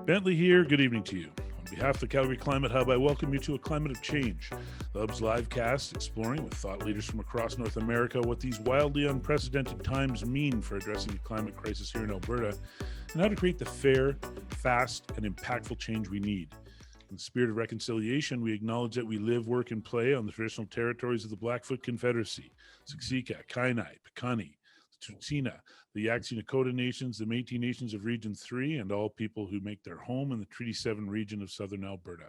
Bentley here. Good evening to you. On behalf of the Calgary Climate Hub, I welcome you to A Climate of Change, the Hub's live cast exploring with thought leaders from across North America what these wildly unprecedented times mean for addressing the climate crisis here in Alberta and how to create the fair, fast, and impactful change we need. In the spirit of reconciliation, we acknowledge that we live, work, and play on the traditional territories of the Blackfoot Confederacy, Siksika, Kainai, Piikani, Tsuut'ina, the Yaqtsi Nakota Nations, the Métis Nations of Region 3, and all people who make their home in the Treaty 7 region of Southern Alberta.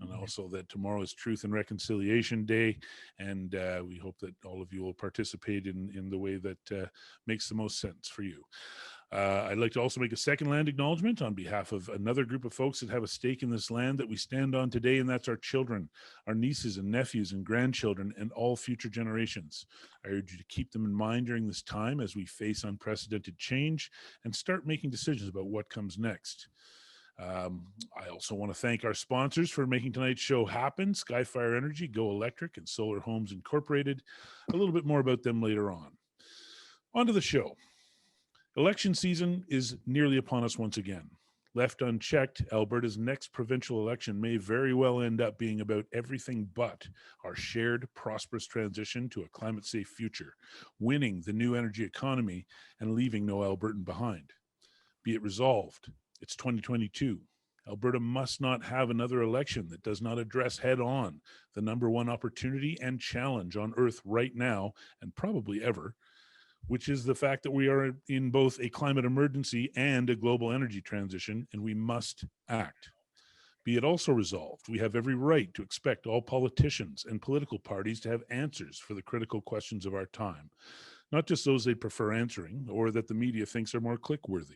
And also that tomorrow is Truth and Reconciliation Day, and we hope that all of you will participate in the way that makes the most sense for you. I'd like to also make a second land acknowledgement on behalf of another group of folks that have a stake in this land that we stand on today, and that's our children, our nieces and nephews and grandchildren, and all future generations. I urge you to keep them in mind during this time as we face unprecedented change and start making decisions about what comes next. I also want to thank our sponsors for making tonight's show happen, Skyfire Energy, Go Electric, and Solar Homes Incorporated. A little bit more about them later on. On to the show. Election season is nearly upon us once again. Left unchecked, Alberta's next provincial election may very well end up being about everything but our shared, prosperous transition to a climate-safe future, winning the new energy economy and leaving no Albertan behind. Be it resolved, it's 2022. Alberta must not have another election that does not address head-on the number one opportunity and challenge on Earth right now, and probably ever, which is the fact that we are in both a climate emergency and a global energy transition, and we must act. Be it also resolved, we have every right to expect all politicians and political parties to have answers for the critical questions of our time, not just those they prefer answering or that the media thinks are more click-worthy.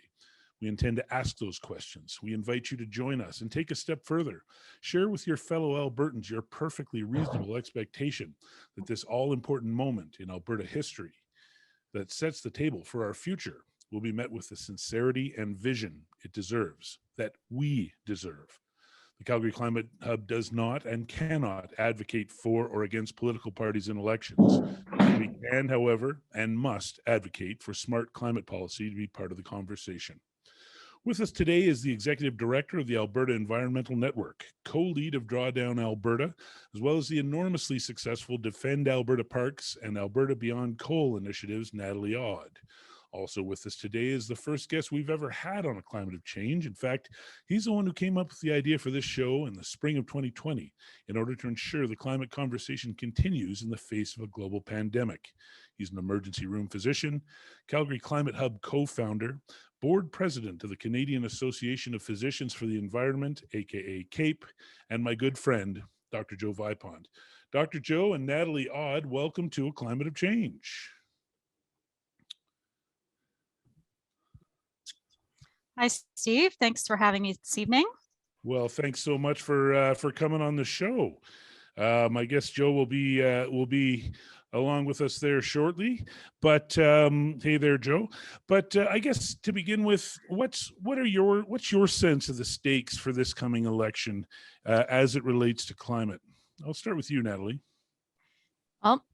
We intend to ask those questions. We invite you to join us and take a step further. Share with your fellow Albertans your perfectly reasonable expectation that this all-important moment in Alberta history that sets the table for our future will be met with the sincerity and vision it deserves, that we deserve. The Calgary Climate Hub does not and cannot advocate for or against political parties in elections. We can, however, and must advocate for smart climate policy to be part of the conversation. With us today is the Executive Director of the Alberta Environmental Network, co-lead of Drawdown Alberta, as well as the enormously successful Defend Alberta Parks and Alberta Beyond Coal initiatives, Natalie Odd. Also with us today is the first guest we've ever had on A Climate of Change. In fact, he's the one who came up with the idea for this show in the spring of 2020 in order to ensure the climate conversation continues in the face of a global pandemic. He's an emergency room physician, Calgary Climate Hub co-founder, board president of the Canadian Association of Physicians for the Environment, aka CAPE, and my good friend, Dr. Joe Vipond. Dr. Joe and Natalie Odd, welcome to A Climate of Change. Hi, Steve. Thanks for having me this evening. Well, thanks so much for coming on the show. My guest Joe will be along with us there shortly. But hey there, Joe. But I guess to begin with, what's your sense of the stakes for this coming election as it relates to climate? I'll start with you, Natalie. Well,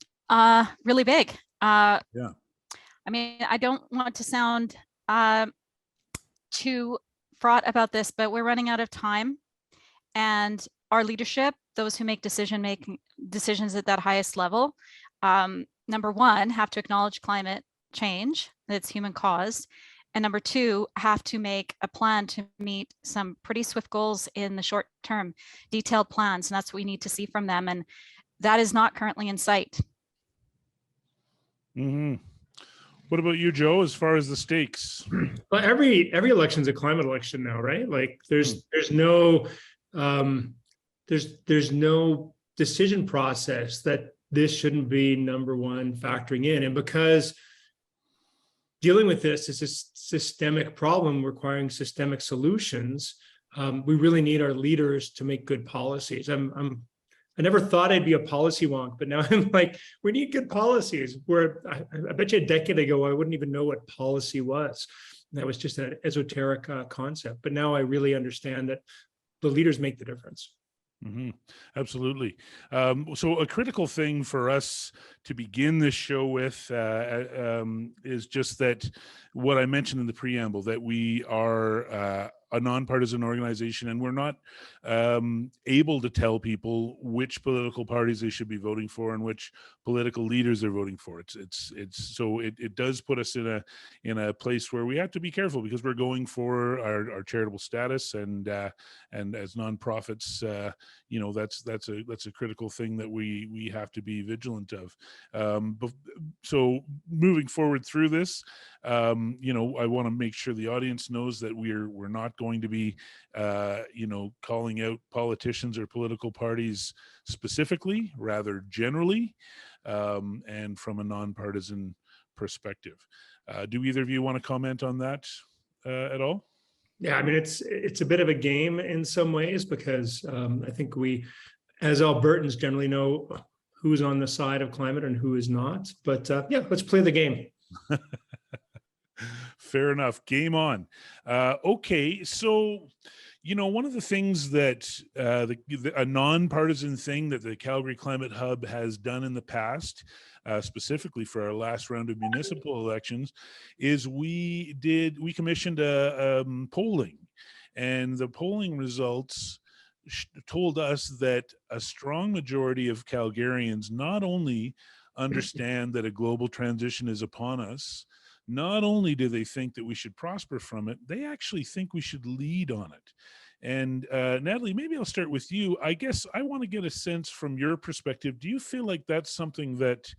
really big. Yeah. I mean, I don't want to sound too fraught about this, but we're running out of time, and our leadership, those who make decisions at that highest level, number one, have to acknowledge climate change, that's human caused, and number two, have to make a plan to meet some pretty swift goals in the short term, detailed plans, and that's what we need to see from them, and that is not currently in sight. Mm-hmm. What about you, Joe, as far as the stakes? Well, every election's a climate election now, right? Like there's no decision process that this shouldn't be number one factoring in. And because dealing with this is a systemic problem requiring systemic solutions, we really need our leaders to make good policies. I never thought I'd be a policy wonk, but now I'm like, we need good policies. Where I bet you a decade ago, I wouldn't even know what policy was. That was just an esoteric concept. But now I really understand that the leaders make the difference. Mm-hmm. Absolutely. So a critical thing for us to begin this show with is just that what I mentioned in the preamble, that we are a nonpartisan organization, and we're not able to tell people which political parties they should be voting for and which political leaders they're voting for. It does put us in a place where we have to be careful, because we're going for our charitable status, and as nonprofits, that's a critical thing that we have to be vigilant of. So moving forward through this, I want to make sure the audience knows that we're not going to be calling out politicians or political parties specifically, rather generally, and from a nonpartisan perspective. Do either of you want to comment on that at all? Yeah, I mean, it's a bit of a game in some ways, because I think we, as Albertans, generally know who's on the side of climate and who is not. But yeah, let's play the game. Fair enough. Game on. Okay, so one of the things that a nonpartisan thing that the Calgary Climate Hub has done in the past, specifically for our last round of municipal elections, is we commissioned a polling, and the polling results told us that a strong majority of Calgarians not only understand that a global transition is upon us, not only do they think that we should prosper from it, they actually think we should lead on it. And Natalie, maybe I'll start with you. I guess I want to get a sense from your perspective. Do you feel like that's something that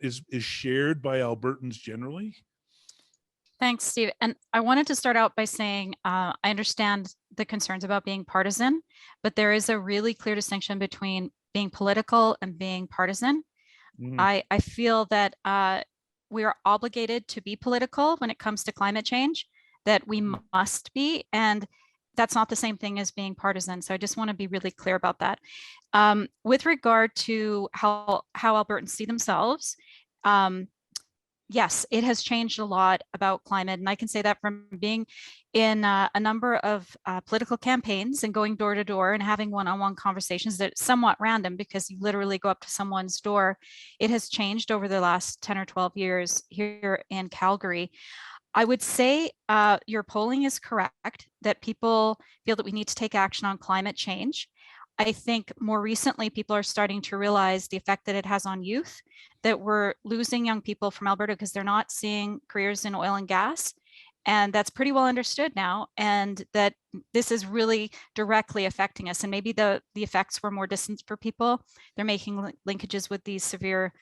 is shared by Albertans generally? Thanks, Steve. And I wanted to start out by saying I understand the concerns about being partisan, but there is a really clear distinction between being political and being partisan. Mm-hmm. I feel that we are obligated to be political when it comes to climate change, that we must be, and that's not the same thing as being partisan. So I just want to be really clear about that. With regard to how Albertans see themselves, yes, it has changed a lot about climate. And I can say that from being in a number of political campaigns and going door to door and having one-on-one conversations that are somewhat random, because you literally go up to someone's door. It has changed over the last 10 or 12 years here in Calgary. I would say your polling is correct, that people feel that we need to take action on climate change. I think more recently, people are starting to realize the effect that it has on youth, that we're losing young people from Alberta because they're not seeing careers in oil and gas. And that's pretty well understood now, and that this is really directly affecting us. And maybe the effects were more distant for people. They're making linkages with these severe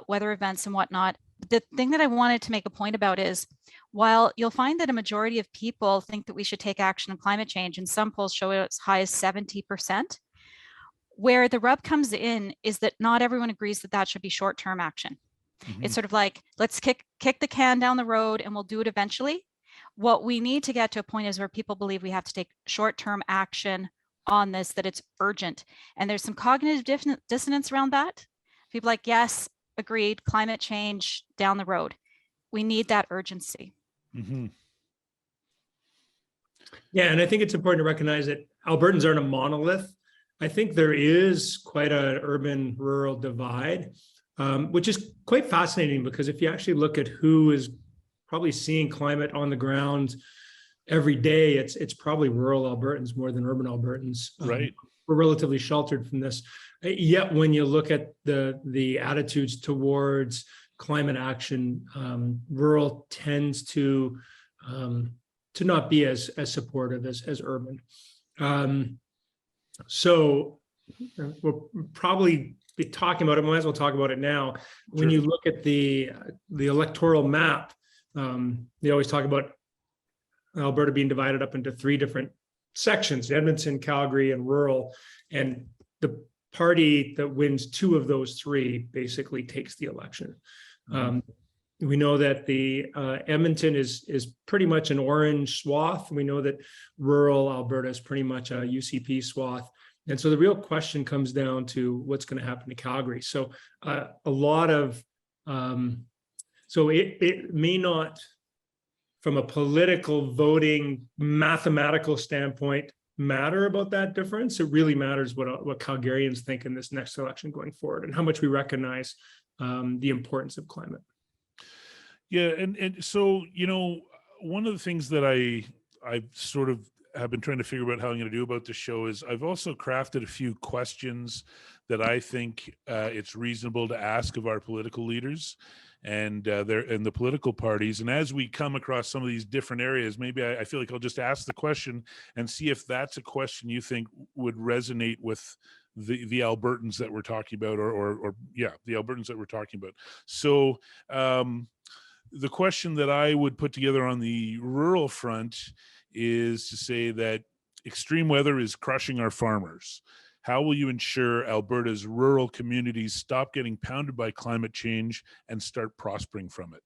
weather events and whatnot. The thing that I wanted to make a point about is, while you'll find that a majority of people think that we should take action on climate change, and some polls show it as high as 70%, where the rub comes in is that not everyone agrees that that should be short-term action. Mm-hmm. It's sort of like, let's kick the can down the road and we'll do it eventually. What we need to get to a point is where people believe we have to take short-term action on this, that it's urgent. And there's some cognitive dissonance around that. People are like, yes, agreed, climate change down the road. We need that urgency. Mm-hmm. Yeah, and I think it's important to recognize that Albertans aren't a monolith. I think there is quite an urban-rural divide, which is quite fascinating, because if you actually look at who is probably seeing climate on the ground every day, it's probably rural Albertans more than urban Albertans. Right. We're relatively sheltered from this. Yet when you look at the attitudes towards climate action, rural tends to not be as supportive as urban. So we'll probably be talking about it. Might as well talk about it now. When you look at the electoral map, they always talk about Alberta being divided up into three different sections: Edmonton, Calgary, and rural. And the party that wins two of those three basically takes the election. We know that the Edmonton is pretty much an orange swath. We know that rural Alberta is pretty much a UCP swath. And so the real question comes down to what's going to happen to Calgary. So a lot of, so it may not, from a political voting mathematical standpoint, matter about that difference. It really matters what Calgarians think in this next election going forward, and how much we recognize the importance of climate. Yeah, and so one of the things that I've sort of have been trying to figure out how I'm going to do about the show is I've also crafted a few questions that I think it's reasonable to ask of our political leaders and the political parties. And as we come across some of these different areas, maybe I feel like I'll just ask the question and see if that's a question you think would resonate with the Albertans that we're talking about, or yeah, the Albertans that we're talking about. So the question that I would put together on the rural front is to say that extreme weather is crushing our farmers. How will you ensure Alberta's rural communities stop getting pounded by climate change and start prospering from it?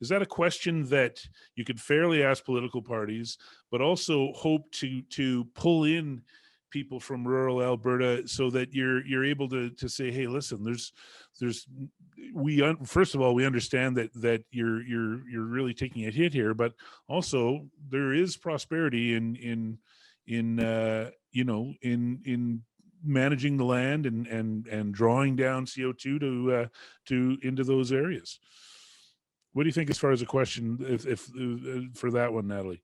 Is that a question that you could fairly ask political parties, but also hope to pull in people from rural Alberta so that you're able to say, hey, listen, first of all, we understand that you're really taking a hit here, but also there is prosperity in managing the land and drawing down CO2 to into those areas. What do you think as far as a question if for that one, Natalie?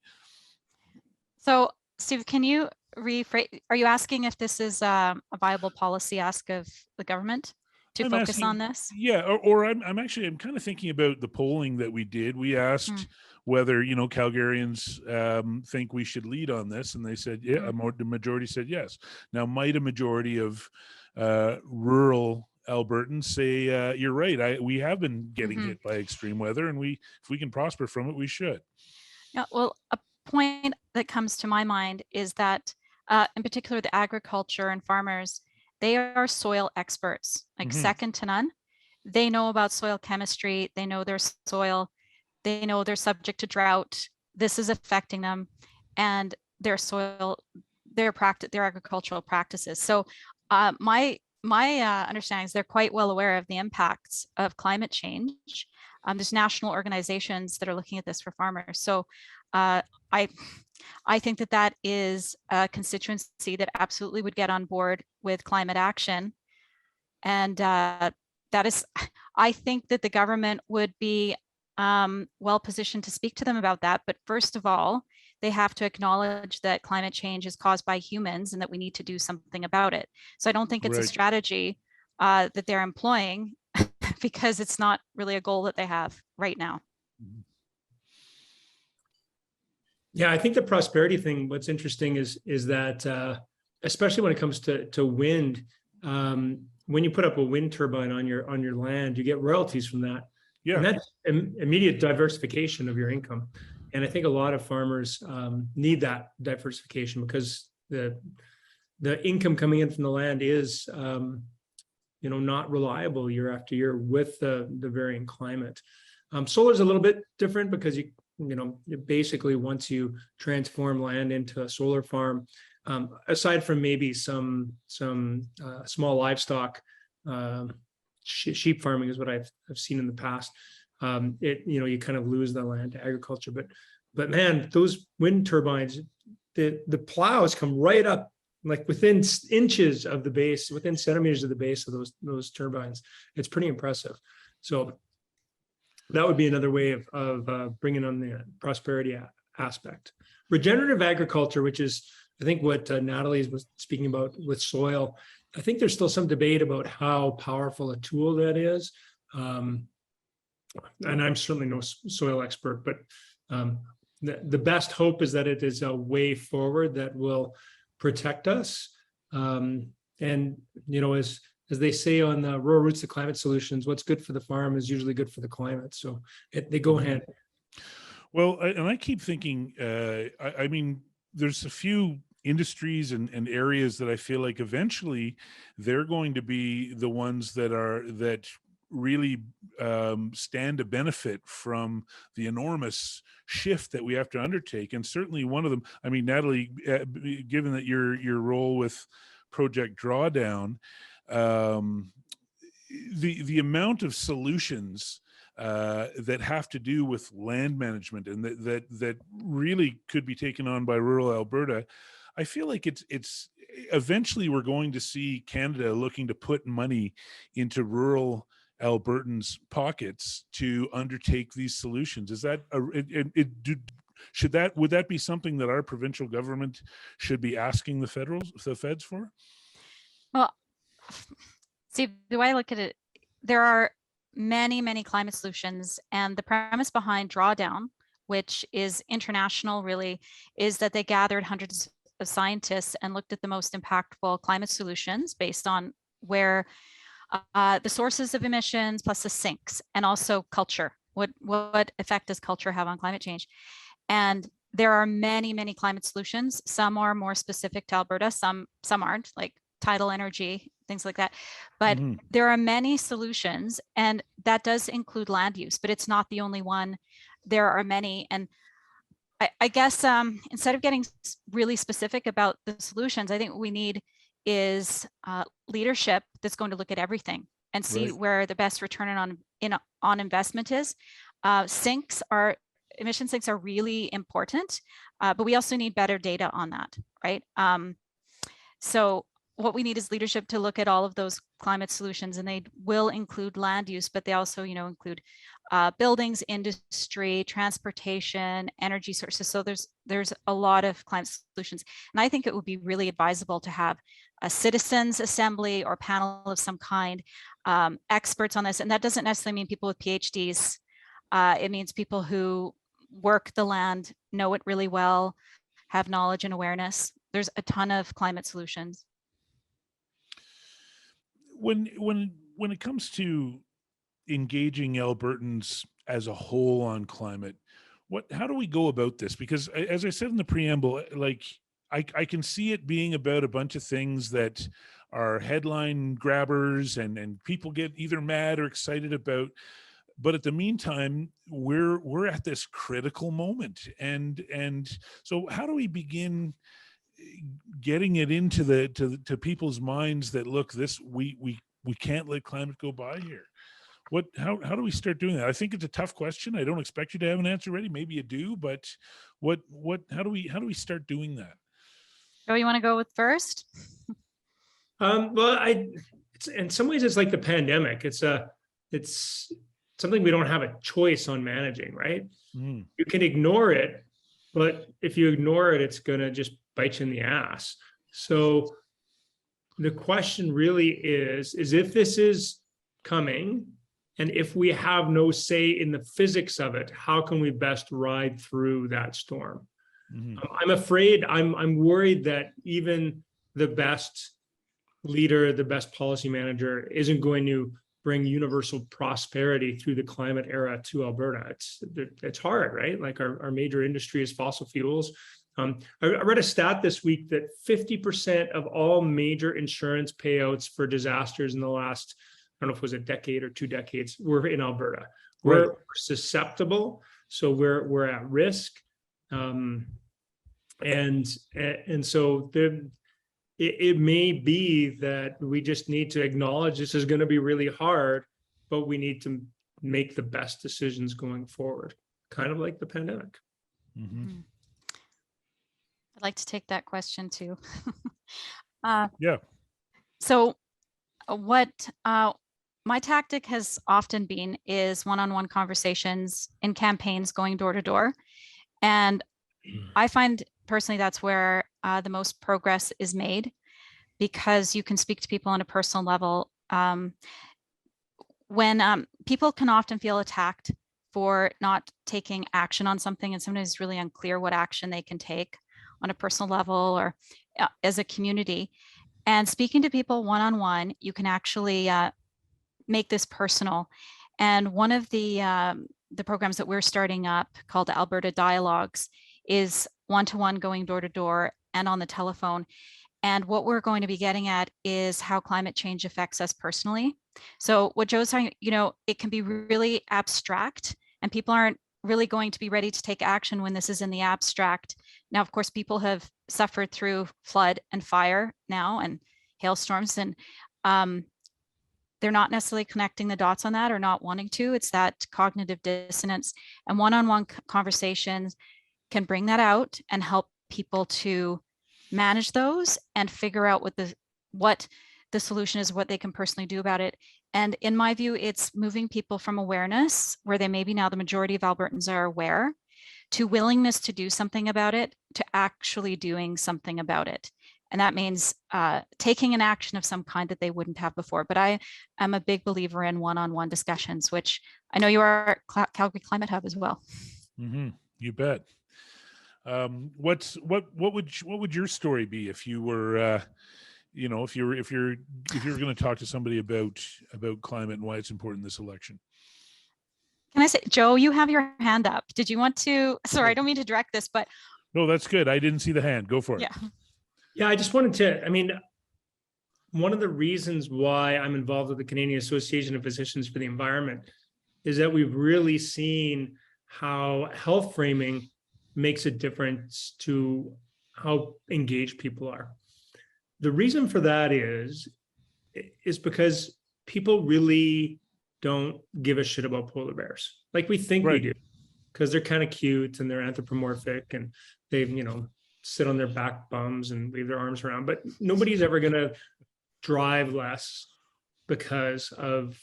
So, Steve, can you rephrase? Are you asking if this is a viable policy ask of the government to focus on this? Yeah, or I'm kind of thinking about the polling that we did. We asked whether Calgarians think we should lead on this, and they said yeah. The majority said yes. Now, might a majority of rural Albertans say you're right? We have been getting hit by extreme weather, and if we can prosper from it, we should. Yeah. Well, a point that comes to my mind is that, in particular, the agriculture and farmers, they are soil experts, like second to none. They know about soil chemistry. They know their soil. They know they're subject to drought. This is affecting them, and their soil, their agricultural practices. So, my understanding is they're quite well aware of the impacts of climate change. There's national organizations that are looking at this for farmers. So, I think that is a constituency that absolutely would get on board with climate action. And that is, I think that the government would be well positioned to speak to them about that. But first of all, they have to acknowledge that climate change is caused by humans and that we need to do something about it. So I don't think it's a strategy that they're employing because it's not really a goal that they have right now. Yeah, I think the prosperity thing, what's interesting is that especially when it comes to wind, when you put up a wind turbine on your land, you get royalties from that. Yeah. And that's immediate diversification of your income. And I think a lot of farmers need that diversification because the income coming in from the land is not reliable year after year with the varying climate. Solar is a little bit different because you basically once you transform land into a solar farm, aside from maybe some small livestock, sheep farming is what I've seen in the past. You kind of lose the land to agriculture, but man, those wind turbines, the plows come right up like within inches of the base, within centimeters of the base of those turbines. It's pretty impressive. So that would be another way of bringing on the prosperity aspect. Regenerative agriculture, which is, I think, what Natalie was speaking about with soil. I think there's still some debate about how powerful a tool that is. And I'm certainly no soil expert, but the best hope is that it is a way forward that will protect us. As they say on the Rural Roots to Climate Solutions, what's good for the farm is usually good for the climate. So they go hand. Well, I keep thinking, I mean, there's a few industries and areas that I feel like eventually they're going to be the ones that really stand to benefit from the enormous shift that we have to undertake. And certainly one of them, I mean, Natalie, given that your role with Project Drawdown, the amount of solutions that have to do with land management and that really could be taken on by rural Alberta, I feel like it's eventually we're going to see Canada looking to put money into rural Albertans' pockets to undertake these solutions. Is that would that be something that our provincial government should be asking the feds for? Well, see, the way I look at it, there are many, many climate solutions, and the premise behind Drawdown, which is international really, is that they gathered hundreds of scientists and looked at the most impactful climate solutions based on where the sources of emissions plus the sinks, and also culture. What effect does culture have on climate change? And there are many, many climate solutions. Some are more specific to Alberta, some aren't, like tidal energy, things like that. But there are many solutions, and that does include land use, but it's not the only one. There are many. And I guess instead of getting really specific about the solutions, I think what we need is leadership that's going to look at everything and see where the best return on investment is. Emission sinks are really important, but we also need better data on that, right? So what we need is leadership to look at all of those climate solutions, and they will include land use, but they also, include buildings, industry, transportation, energy sources. So there's a lot of climate solutions, and I think it would be really advisable to have a citizens assembly or panel of some kind, experts on this. And that doesn't necessarily mean people with PhDs. It means people who work the land, know it really well, have knowledge and awareness. There's a ton of climate solutions. When it comes to engaging Albertans as a whole on climate, how do we go about this? Because as I said in the preamble, like I can see it being about a bunch of things that are headline grabbers and people get either mad or excited about. But at the meantime, we're at this critical moment, and so how do we begin getting it into to people's minds that look, we can't let climate go by here? How do we start doing that? I think it's a tough question. I don't expect you to have an answer ready. Maybe you do, but how do we start doing that? Oh, you want to go with first? Well, in some ways it's like the pandemic. It's something we don't have a choice on managing, right? You can ignore it, but if you ignore it, it's going to just bite you in the ass. So the question really is if this is coming, and if we have no say in the physics of it, how can we best ride through that storm? I'm afraid, I'm worried that even the best leader, the best policy manager isn't going to bring universal prosperity through the climate era to Alberta. It's hard, right? Like our major industry is fossil fuels. I read a stat this week that 50% of all major insurance payouts for disasters in the last, I don't know if it was a decade or 2 decades, were in Alberta. We're susceptible, so we're at risk. And so it may be that we just need to acknowledge this is going to be really hard, but we need to make the best decisions going forward, kind of like the pandemic. I'd like to take that question too. Yeah. So what my tactic has often been is one-on-one conversations in campaigns, going door to door. And I find personally that's where the most progress is made, because you can speak to people on a personal level. When people can often feel attacked for not taking action on something, and sometimes it's really unclear what action they can take on a personal level or as a community. And speaking to people one-on-one, you can actually make this personal. And one of the programs that we're starting up, called Alberta Dialogues, is one-to-one, going door to door and on the telephone. And what we're going to be getting at is how climate change affects us personally. So what Joe's saying, it can be really abstract, and people aren't really going to be ready to take action when this is in the abstract. Now, of course, people have suffered through flood and fire now and hailstorms, and they're not necessarily connecting the dots on that, or not wanting to. It's that cognitive dissonance, and one-on-one conversations can bring that out and help people to manage those and figure out what the solution is, what they can personally do about it. And in my view, it's moving people from awareness, where they maybe now the majority of Albertans are aware, to willingness to do something about it, to actually doing something about it. And that means taking an action of some kind that they wouldn't have before. But I am a big believer in one-on-one discussions, which I know you are at Calgary Climate Hub as well. Mm-hmm. You bet. What would your story be if you were, if you're going to talk to somebody about climate and why it's important this election? Can I say, Joe, you have your hand up. Did you want to? Sorry, I don't mean to direct this, but no, that's good. I didn't see the hand. Go for it. Yeah. Yeah, I just wanted to, I mean, one of the reasons why I'm involved with the Canadian Association of Physicians for the Environment is that we've really seen how health framing makes a difference to how engaged people are. The reason for that is because people really don't give a shit about polar bears like we think we do, because they're kind of cute and they're anthropomorphic and they've, sit on their back bums and wave their arms around, but nobody's ever going to drive less because of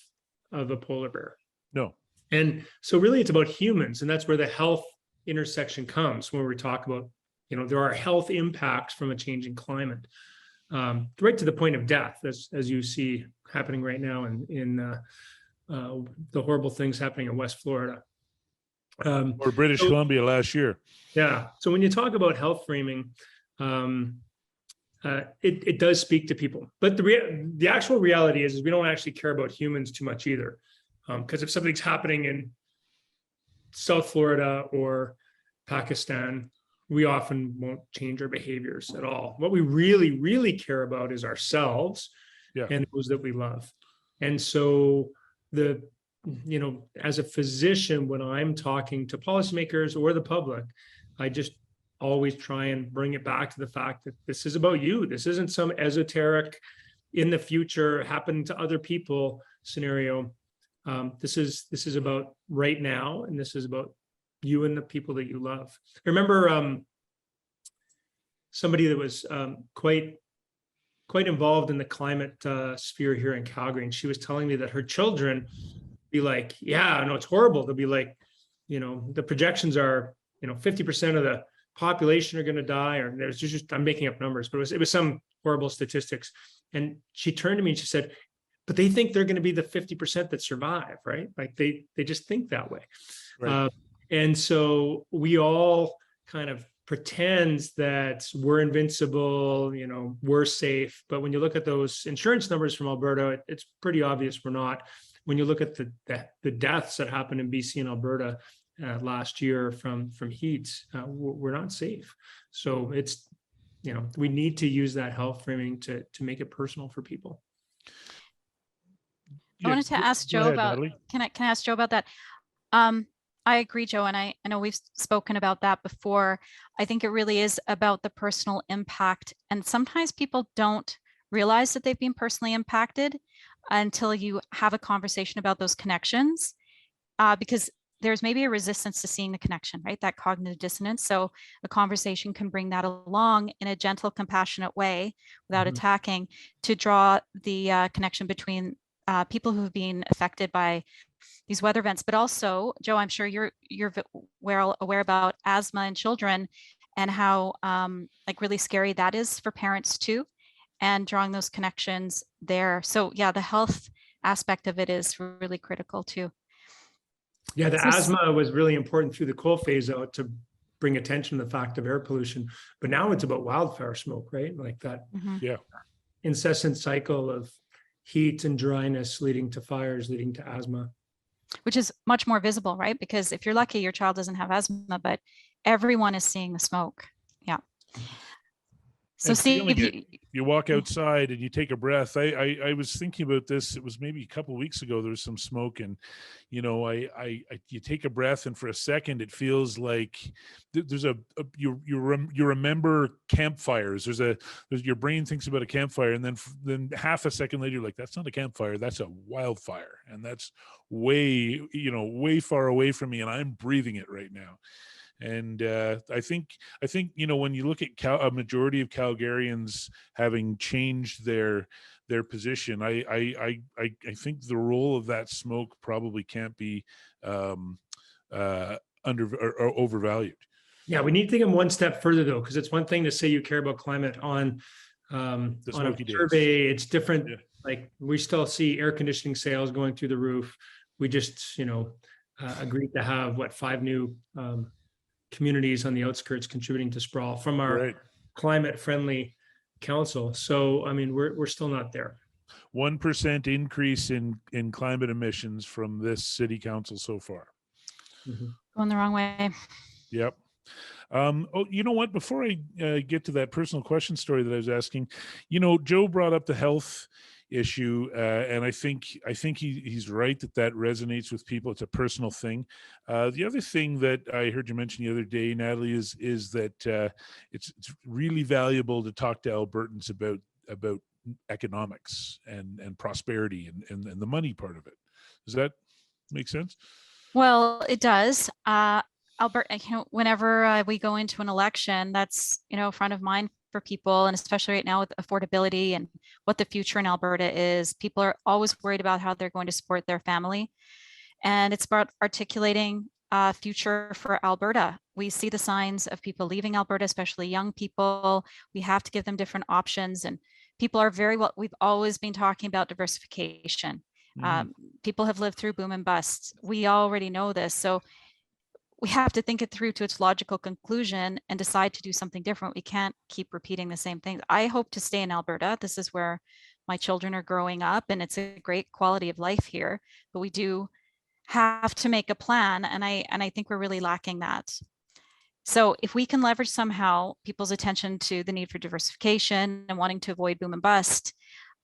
a polar bear. No. And so really it's about humans, and that's where the health intersection comes when we talk about, there are health impacts from a changing climate, right to the point of death, as you see happening right now in the horrible things happening in West Florida. Or British Columbia last year. Yeah. So when you talk about health framing, it does speak to people. But the actual reality is we don't actually care about humans too much either. Because if something's happening in South Florida or Pakistan, we often won't change our behaviors at all. What we really, really care about is ourselves and those that we love. And so as a physician, when I'm talking to policymakers or the public, I just always try and bring it back to the fact that this is about you. This isn't some esoteric in the future happen to other people scenario. This is about right now, and this is about you and the people that you love. I remember somebody that was quite involved in the climate sphere here in Calgary, and she was telling me that her children be like, yeah, no, it's horrible. They'll be like, the projections are, 50% of the population are going to die, or there's just, I'm making up numbers, but it was some horrible statistics. And she turned to me and she said, but they think they're going to be the 50% that survive, right? Like they just think that way. Right. And so we all kind of pretend that we're invincible, we're safe. But when you look at those insurance numbers from Alberta, it's pretty obvious we're not. When you look at the deaths that happened in BC and Alberta last year from heat, we're not safe. So it's, we need to use that health framing to make it personal for people. I wanted to ask Joe about, can I ask Joe about that? I agree, Joe, and I know we've spoken about that before. I think it really is about the personal impact, and sometimes people don't realize that they've been personally impacted until you have a conversation about those connections, because there's maybe a resistance to seeing the connection, right? That cognitive dissonance. So a conversation can bring that along in a gentle, compassionate way without attacking, to draw the connection between people who've been affected by these weather events. But also, Joe, I'm sure you're well aware about asthma in children and how really scary that is for parents too, and drawing those connections there. So yeah, the health aspect of it is really critical too. Yeah, the asthma was really important through the coal phase out to bring attention to the fact of air pollution. But now it's about wildfire smoke, right? Like that incessant cycle of heat and dryness leading to fires, leading to asthma. Which is much more visible, right? Because if you're lucky, your child doesn't have asthma, but everyone is seeing the smoke. Yeah. So Steve, you walk outside and you take a breath. I was thinking about this. It was maybe a couple of weeks ago. There was some smoke, and you take a breath, and for a second it feels like there's you remember campfires. Your brain thinks about a campfire, and then half a second later you're like, that's not a campfire, that's a wildfire, and that's way far away from me, and I'm breathing it right now. And I think when you look at a majority of Calgarians having changed their position, I think the role of that smoke probably can't be or overvalued. Yeah, we need to take them one step further though, because it's one thing to say you care about climate on a survey. It's different. Yeah. Like we still see air conditioning sales going through the roof. We just, agreed to have 5 new communities on the outskirts contributing to sprawl from our climate friendly council. So, I mean, we're still not there. 1% increase in climate emissions from this city council so far. Mm-hmm. Going the wrong way. Yep. You know what? Before I get to that personal question story that I was asking, Joe brought up the health issue, and I think he's right that resonates with people. It's a personal thing. The other thing that I heard you mention the other day, Natalie, is that it's really valuable to talk to Albertans about economics and prosperity and the money part of it. Does that make sense? Well, it does. Alberta, whenever we go into an election, that's, front of mind for people, and especially right now with affordability and what the future in Alberta is. People are always worried about how they're going to support their family. And it's about articulating a future for Alberta. We see the signs of people leaving Alberta, especially young people. We have to give them different options. And people are we've always been talking about diversification. Mm-hmm. People have lived through boom and bust. We already know this. So we have to think it through to its logical conclusion and decide to do something different. We can't keep repeating the same things. I hope to stay in Alberta. This is where my children are growing up, and it's a great quality of life here. But we do have to make a plan, and I think we're really lacking that. So if we can leverage somehow people's attention to the need for diversification and wanting to avoid boom and bust,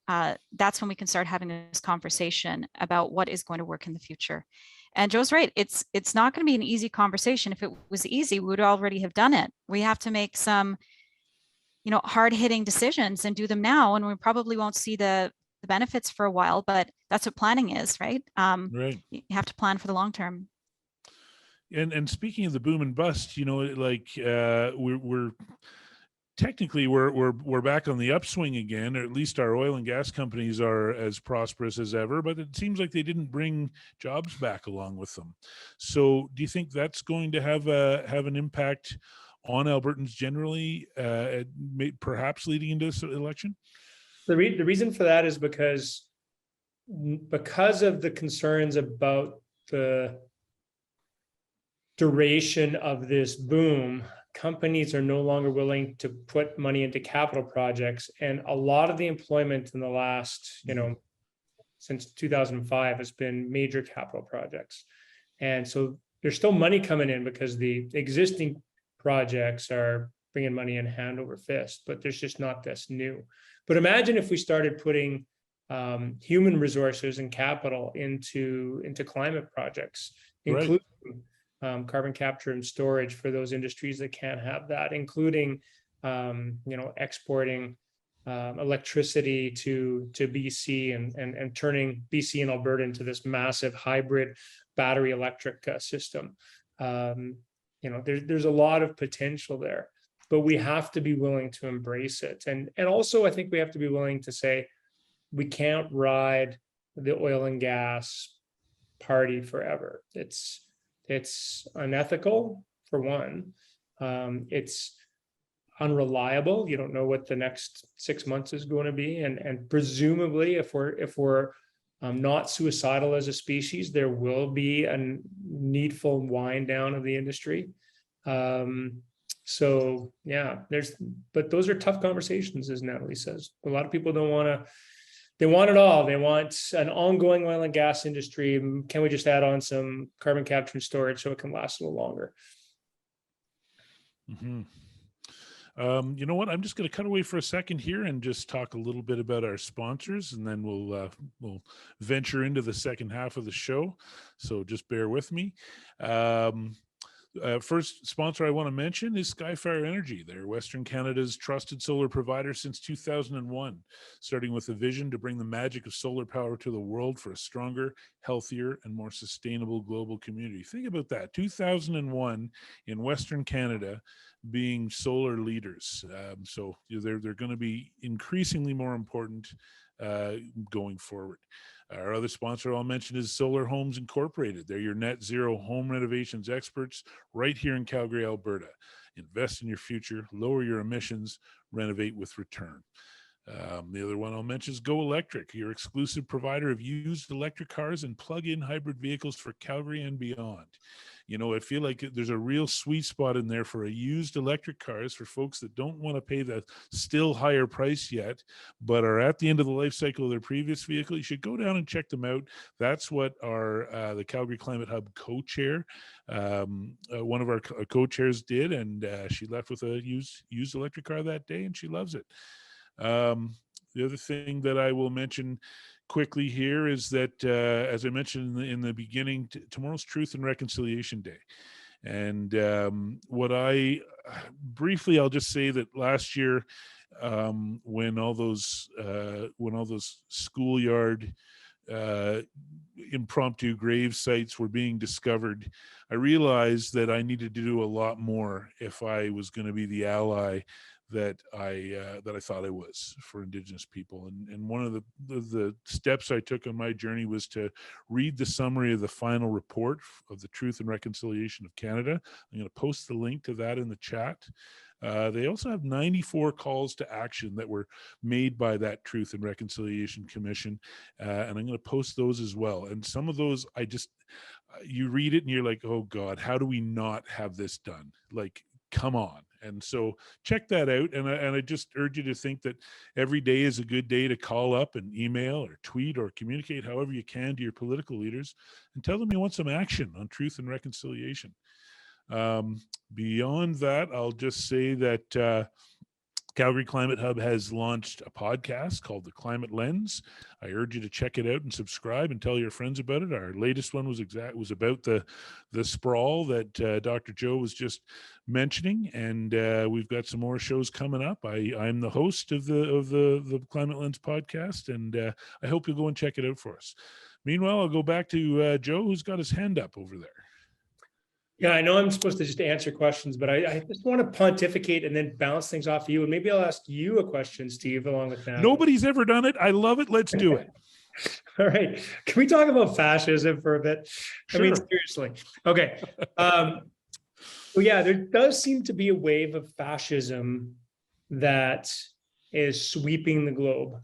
that's when we can start having this conversation about what is going to work in the future. And Joe's right. It's not going to be an easy conversation. If it was easy, we would already have done it. We have to make some, hard-hitting decisions and do them now. And we probably won't see the benefits for a while, but that's what planning is, right? Right. You have to plan for the long term. And speaking of the boom and bust, we're technically we're back on the upswing again, or at least our oil and gas companies are as prosperous as ever, but it seems like they didn't bring jobs back along with them. So do you think that's going to have an impact on Albertans generally, perhaps leading into this election? The reason for that is because of the concerns about the duration of this boom. Companies are no longer willing to put money into capital projects. And a lot of the employment in the last, since 2005 has been major capital projects. And so there's still money coming in because the existing projects are bringing money in hand over fist, but there's just not this new. But imagine if we started putting human resources and capital into climate projects, including carbon capture and storage for those industries that can't have that, including, exporting electricity to BC and turning BC and Alberta into this massive hybrid battery electric system. There's a lot of potential there, but we have to be willing to embrace it. And also, I think we have to be willing to say, we can't ride the oil and gas party forever. It's unethical, for one. It's unreliable. You don't know what the next 6 months is going to be, and presumably, if we're not suicidal as a species, there will be a needful wind down of the industry. So yeah, but those are tough conversations, as Natalie says. A lot of people don't want to. They want it all. They want an ongoing oil and gas industry. Can we just add on some carbon capture and storage so it can last a little longer? Mm-hmm. You know what? I'm just going to cut away for a second here and just talk a little bit about our sponsors, and then we'll venture into the second half of the show. So just bear with me. First sponsor I want to mention is Skyfire Energy. They're Western Canada's trusted solar provider since 2001, starting with a vision to bring the magic of solar power to the world for a stronger, healthier, and more sustainable global community. Think about that. 2001 in Western Canada being solar leaders. So they're going to be increasingly more important going forward. Our other sponsor I'll mention is Solar Homes Incorporated. They're your net zero home renovations experts right here in Calgary, Alberta. Invest in your future, lower your emissions, renovate with return. The other one I'll mention is Go Electric, your exclusive provider of used electric cars and plug-in hybrid vehicles for Calgary and beyond. You know, I feel like there's a real sweet spot in there for a used electric cars for folks that don't want to pay the still higher price yet, but are at the end of the life cycle of their previous vehicle. You should go down and check them out. That's what our the Calgary Climate Hub co-chair, one of our co-chairs did, and she left with a used electric car that day, and she loves it. The other thing that I will mention quickly here is that, as I mentioned in the beginning, tomorrow's Truth and Reconciliation Day. And briefly, I'll just say that last year, when all those schoolyard impromptu grave sites were being discovered, I realized that I needed to do a lot more if I was going to be the ally that I thought I was for Indigenous people. And one of the steps I took on my journey was to read the summary of the final report of the Truth and Reconciliation of Canada. I'm going to post the link to that in the chat. They also have 94 calls to action that were made by that Truth and Reconciliation Commission. And I'm going to post those as well. And some of those, you read it and you're like, oh God, how do we not have this done? Like, come on. And so check that out. And I just urge you to think that every day is a good day to call up and email or tweet or communicate however you can to your political leaders and tell them you want some action on truth and reconciliation. Beyond that, I'll just say that Calgary Climate Hub has launched a podcast called The Climate Lens. I urge you to check it out and subscribe and tell your friends about it. Our latest one was about the sprawl that Dr. Joe was just mentioning, and we've got some more shows coming up. I'm the host of the Climate Lens podcast, and I hope you'll go and check it out for us. Meanwhile, I'll go back to Joe, who's got his hand up over there. Yeah, I know I'm supposed to just answer questions, but I just want to pontificate and then bounce things off you. And maybe I'll ask you a question, Steve, along with that. Nobody's ever done it. I love it. Let's do it. All right. Can we talk about fascism for a bit? Sure. I mean, seriously. Okay. Well, yeah, there does seem to be a wave of fascism that is sweeping the globe.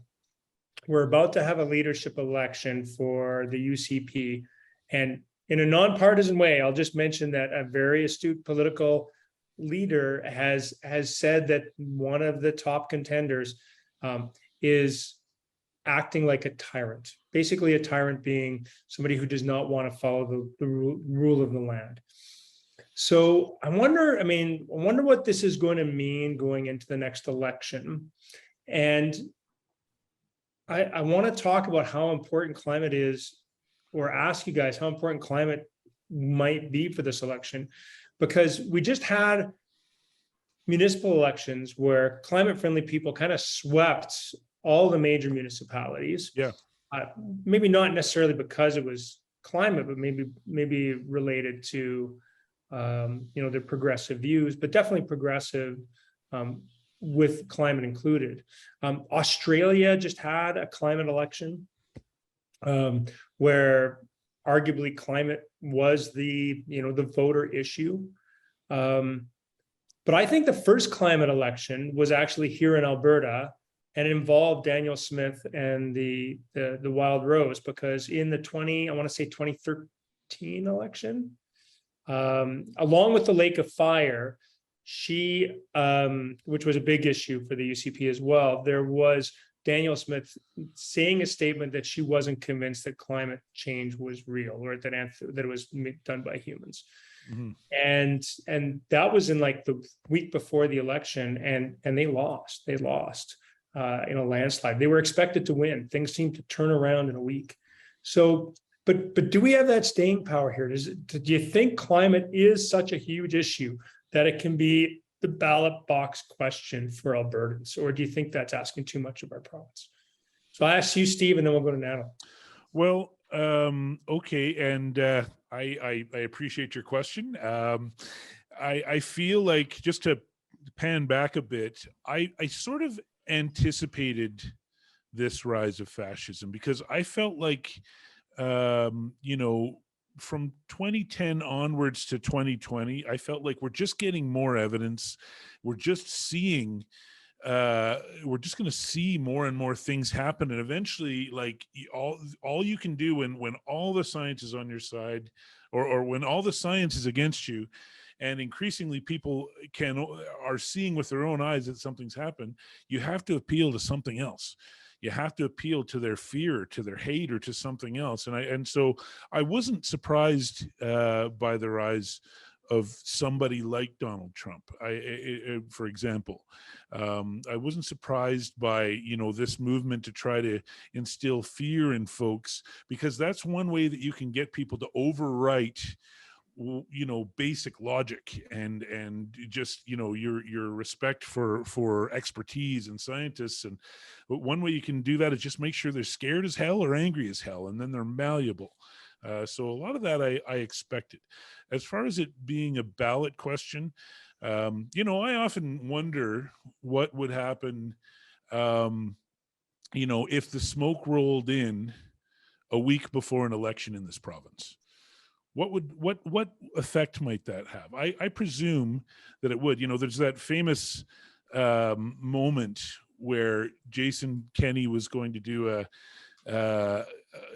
We're about to have a leadership election for the UCP, and in a nonpartisan way, I'll just mention that a very astute political leader has said that one of the top contenders is acting like a tyrant. Basically, a tyrant being somebody who does not want to follow the rule of the land. So I wonder what this is going to mean going into the next election. And I want to talk about how important climate is, or ask you guys how important climate might be for this election, because we just had municipal elections where climate-friendly people kind of swept all the major municipalities. Yeah. Maybe not necessarily because it was climate, but maybe related to their progressive views, but definitely progressive with climate included. Australia just had a climate election. Where arguably climate was the voter issue. But I think the first climate election was actually here in Alberta, and it involved Daniel Smith and the Wild Rose, because in the 2013 election, along with the Lake of Fire, which was a big issue for the UCP as well, there was Daniel Smith saying a statement that she wasn't convinced that climate change was real, or that it was done by humans. Mm-hmm. And that was in like the week before the election, and they lost in a landslide. They were expected to win. Things seemed to turn around in a week. So, but do we have that staying power here? Do you think climate is such a huge issue that it can be the ballot box question for Albertans, or do you think that's asking too much of our province? So I ask you, Steve, and then we'll go to Natalie. Well, okay, and I appreciate your question. I feel like, just to pan back a bit, I sort of anticipated this rise of fascism, because I felt like, from 2010 onwards to 2020, I felt like we're just getting more evidence. We're just seeing, we're just going to see more and more things happen. And eventually, like, all you can do when all the science is on your side, or when all the science is against you, and increasingly people are seeing with their own eyes that something's happened, you have to appeal to something else. You have to appeal to their fear, to their hate, or to something else. And so I wasn't surprised by the rise of somebody like Donald Trump. For example, I wasn't surprised by, this movement to try to instill fear in folks, because that's one way that you can get people to overwrite, basic logic and just, your respect for expertise and scientists. And one way you can do that is just make sure they're scared as hell or angry as hell, and then they're malleable. So a lot of that I expected. As far as it being a ballot question, I often wonder what would happen, if the smoke rolled in a week before an election in this province. What effect might that have? I presume that it would. There's that famous moment where Jason Kenney was going to do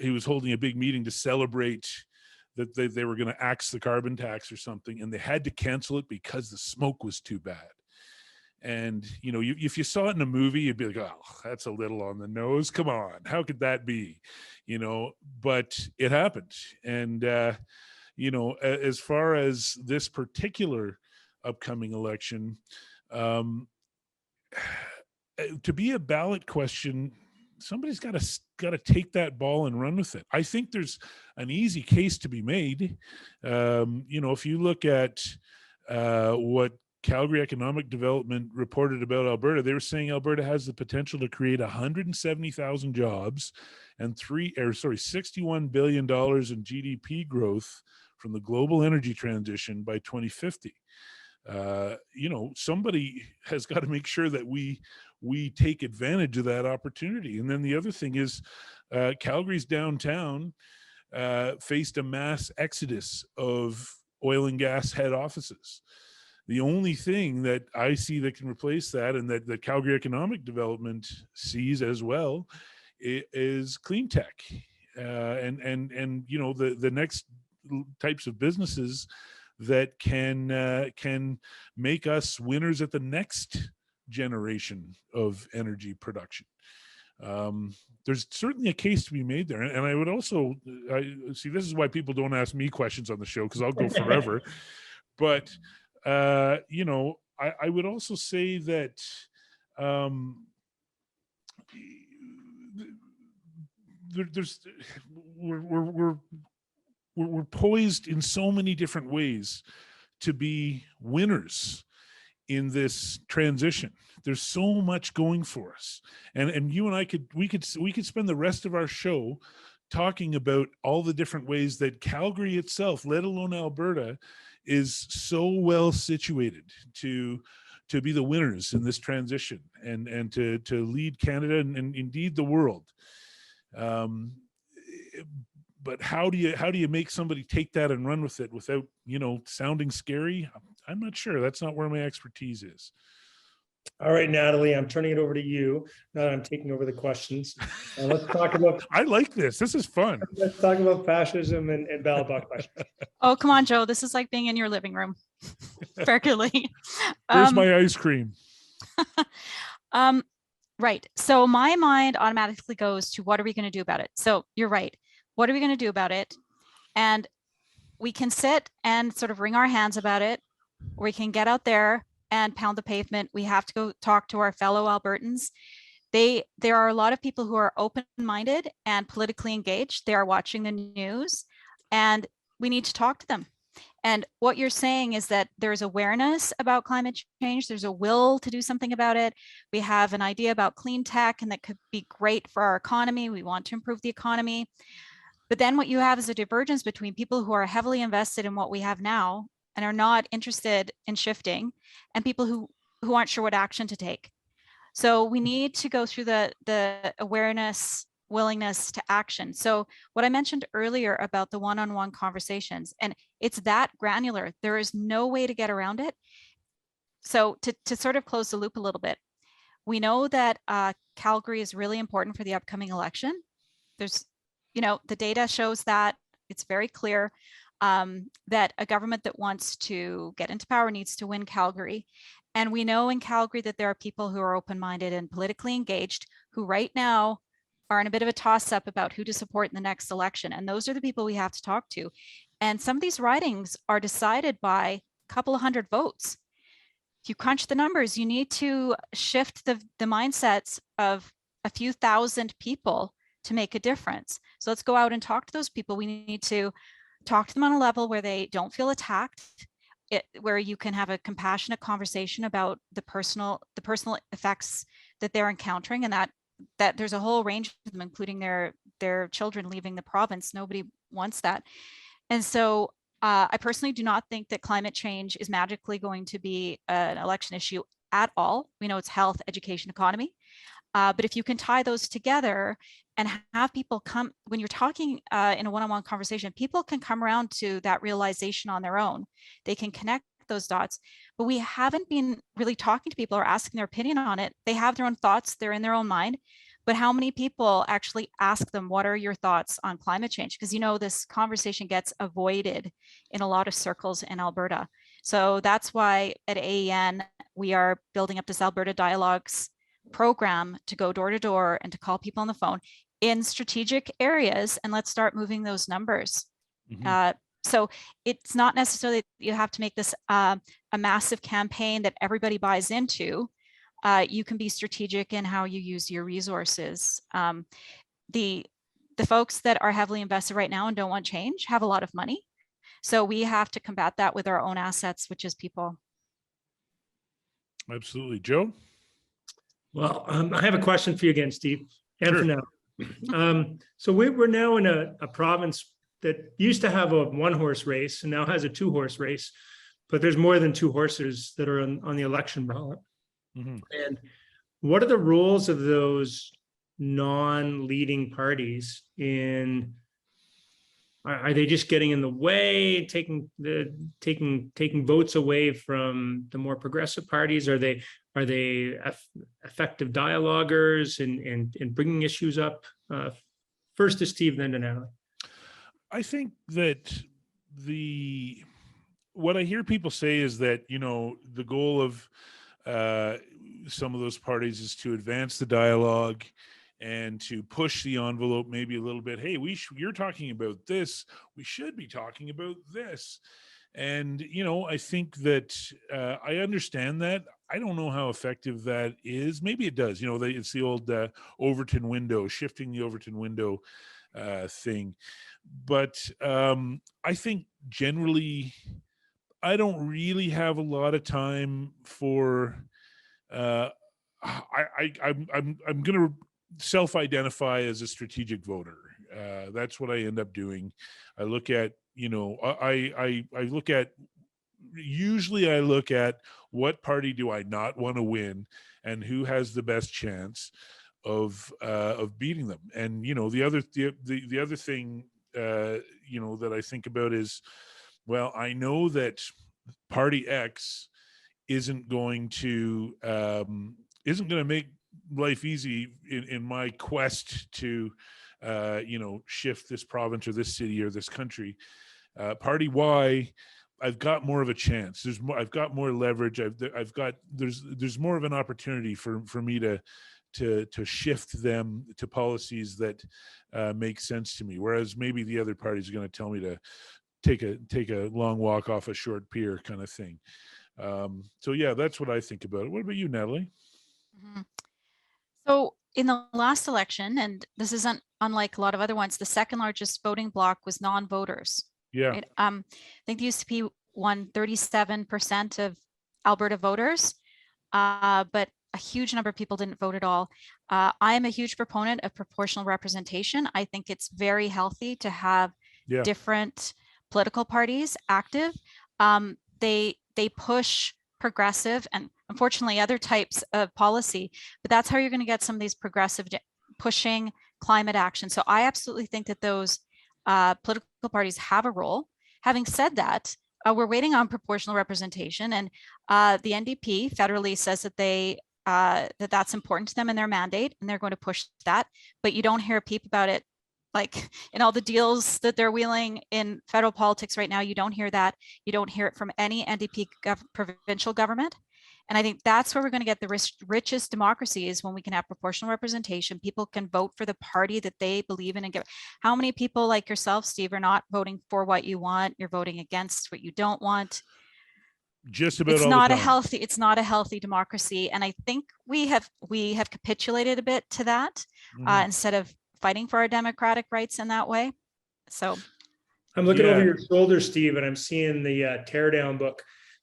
he was holding a big meeting to celebrate that they were going to axe the carbon tax or something, and they had to cancel it because the smoke was too bad. And, if you saw it in a movie, you'd be like, oh, that's a little on the nose. Come on. How could that be? But it happened. And, as far as this particular upcoming election, to be a ballot question, somebody's got to take that ball and run with it. I think there's an easy case to be made. If you look at what Calgary Economic Development reported about Alberta, they were saying Alberta has the potential to create 170,000 jobs and $61 billion in GDP growth from the global energy transition by 2050. Somebody has got to make sure that we take advantage of that opportunity. And then the other thing is, Calgary's downtown faced a mass exodus of oil and gas head offices. The only thing that I see that can replace that, and that Calgary Economic Development sees as well, is clean tech, and the next types of businesses that can make us winners at the next generation of energy production. There's certainly a case to be made there. And I would also, this is why people don't ask me questions on the show, because I'll go forever. But, I would also say that we're poised in so many different ways to be winners in this transition. There's so much going for us, and you and I could spend the rest of our show talking about all the different ways that Calgary itself, let alone Alberta, is so well situated to be the winners in this transition, and to lead Canada and indeed the world. But how do you make somebody take that and run with it without, sounding scary? I'm not sure. That's not where my expertise is. All right, Natalie, I'm turning it over to you. Now that I'm taking over the questions. Let's talk about. I like this. This is fun. Let's talk about fascism and ballot box questions. Oh, come on, Joe. This is like being in your living room. Fairly. Here's my ice cream. Right. So my mind automatically goes to, what are we going to do about it? So you're right. What are we going to do about it? And we can sit and sort of wring our hands about it, or we can get out there and pound the pavement. We have to go talk to our fellow Albertans. There are a lot of people who are open-minded and politically engaged. They are watching the news, and we need to talk to them. And what you're saying is that there's awareness about climate change. There's a will to do something about it. We have an idea about clean tech, and that could be great for our economy. We want to improve the economy. But then what you have is a divergence between people who are heavily invested in what we have now and are not interested in shifting, and people who aren't sure what action to take. So we need to go through the awareness, willingness to action. So what I mentioned earlier about the one-on-one conversations, and it's that granular, there is no way to get around it. So to sort of close the loop a little bit, we know that Calgary is really important for the upcoming election. There's, the data shows that. It's very clear that a government that wants to get into power needs to win Calgary. And we know in Calgary that there are people who are open-minded and politically engaged who right now are in a bit of a toss-up about who to support in the next election. And those are the people we have to talk to. And some of these ridings are decided by a couple of hundred votes. If you crunch the numbers, you need to shift the mindsets of a few thousand people to make a difference. So let's go out and talk to those people. We need to talk to them on a level where they don't feel attacked, where you can have a compassionate conversation about the personal effects that they're encountering, and that there's a whole range of them, including their children leaving the province. Nobody wants that. And so I personally do not think that climate change is magically going to be an election issue at all. We know it's health, education, economy. But if you can tie those together and have people come, when you're talking in a one-on-one conversation, people can come around to that realization on their own. They can connect those dots, but we haven't been really talking to people or asking their opinion on it. They have their own thoughts, they're in their own mind, but how many people actually ask them, what are your thoughts on climate change? Because this conversation gets avoided in a lot of circles in Alberta. So that's why at AEN, we are building up this Alberta Dialogues program to go door to door and to call people on the phone in strategic areas, and let's start moving those numbers. So it's not necessarily that you have to make this a massive campaign that everybody buys into. You can be strategic in how you use your resources. The folks that are heavily invested right now and don't want change have a lot of money. So we have to combat that with our own assets, which is people. Absolutely. Joe? Well, I have a question for you again, Steve, and Sure. for now. So we're now in a province that used to have a one-horse race and now has a two-horse race, but there's more than two horses that are on the election ballot. And what are the roles of those non-leading parties in? Are they just getting in the way, taking votes away from the more progressive parties? Are they effective dialoguers and bringing issues up? First to Steve, then to Natalie. I think that what I hear people say is that, the goal of some of those parties is to advance the dialogue and to push the envelope maybe a little bit. Hey, you're talking about this. We should be talking about this. And, I think that I understand that. I don't know how effective that is. Maybe it does. It's the old Overton window, shifting the Overton window thing. But I think generally, I don't really have a lot of time for. I'm going to self-identify as a strategic voter. That's what I end up doing. I look at, I look at, usually I look at what party do I not want to win and who has the best chance of beating them. And, the other thing, that I think about is, well, I know that party X isn't going to make life easy in my quest to shift this province or this city or this country. Party Y, I've got more of a chance. I've got more leverage. There's more of an opportunity for me to shift them to policies that make sense to me. Whereas maybe the other party is going to tell me to take a long walk off a short pier kind of thing. So yeah, that's what I think about it. What about you, Natalie? So in the last election, and this isn't unlike a lot of other ones, the second largest voting bloc was non-voters. Yeah. Right? I think the UCP won 37% of Alberta voters, but a huge number of people didn't vote at all. I am a huge proponent of proportional representation. I think it's very healthy to have different political parties active. They push progressive and unfortunately other types of policy, but that's how you're going to get some of these progressive pushing climate action. So I absolutely think that those political parties have a role. Having said that, we're waiting on proportional representation, and the NDP federally says that that's important to them in their mandate, and they're going to push that. But you don't hear a peep about it, like in all the deals that they're wheeling in federal politics right now. You don't hear that. You don't hear it from any NDP provincial government. And I think that's where we're going to get the richest democracy, is when we can have proportional representation. People can vote for the party that they believe in and get. How many people like yourself, Steve, are not voting for what you want? You're voting against what you don't want. Just about It's all not the a time. healthy democracy. And I think we have capitulated a bit to that, instead of fighting for our democratic rights in that way. So I'm looking over your shoulder, Steve, and I'm seeing the Teardown book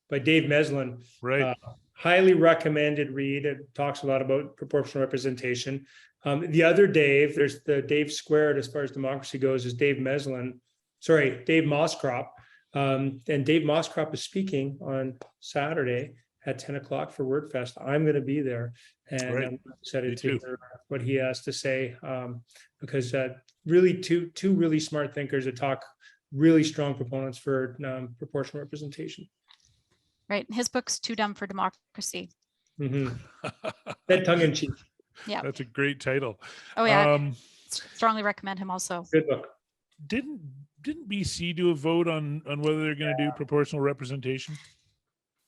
by Dave Meslin. Right. Highly recommended read. It talks a lot about proportional representation. The other Dave, there's the Dave squared as far as democracy goes, is Dave Moscrop. And Dave Moscrop is speaking on Saturday at 10 o'clock for WordFest. I'm going to be there, and Right. I'm excited to hear what he has to say, because really two really smart thinkers that talk, really strong proponents for proportional representation. right, his book's Too Dumb for Democracy. That tongue in cheek. Yeah, That's a great title. oh yeah, strongly recommend him also. Good book. Didn't BC do a vote on whether they're going to do proportional representation?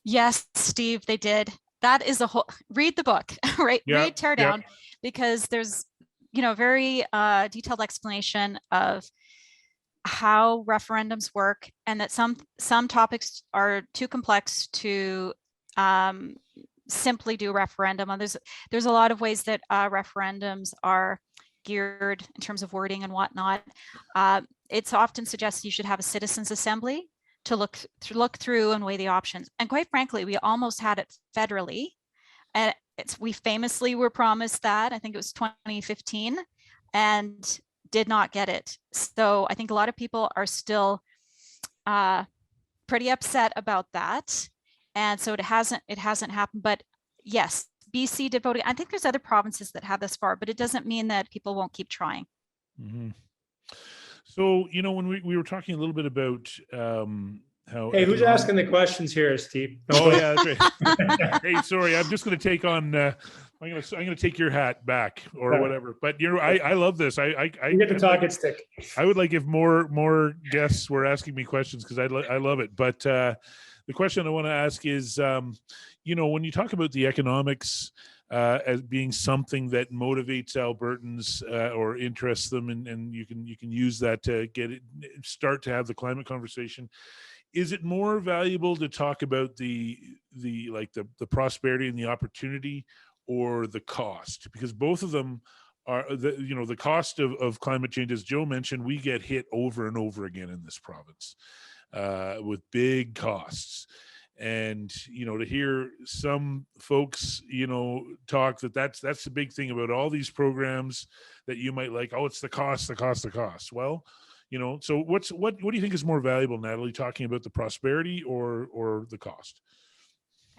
Yes, Steve, they did. That is a whole, read the book, right? Yeah, Read Teardown, because there's, very detailed explanation of how referendums work, and that some topics are too complex to simply do a referendum. And there's a lot of ways that referendums are geared in terms of wording and whatnot. It's often suggested you should have a citizens' assembly to look through and weigh the options. And quite frankly, we almost had it federally. And we famously were promised that, I think it was 2015, and did not get it. So I think a lot of people are still pretty upset about that. And so it hasn't happened. But yes, BC did vote. I think there's other provinces that have this far, but it doesn't mean that people won't keep trying. Mm-hmm. So, when we were talking a little bit about how. Hey, who's asking the questions here, Steve? Oh yeah, that's right. Hey, sorry, I'm just going to take on. I'm going to take your hat back or whatever. But I love this. I get the talking stick. I would like if more guests were asking me questions, because I love it. But the question I want to ask is, when you talk about the economics as being something that motivates Albertans or interests them, and you can use that to start to have the climate conversation. Is it more valuable to talk about the prosperity and the opportunity, or the cost? Because both of them are the cost of climate change, as Joe mentioned, we get hit over and over again in this province with big costs. And, to hear some folks, talk that's the big thing about all these programs that you might like. Oh, it's the cost. Well, so what do you think is more valuable, Natalie, talking about the prosperity or the cost?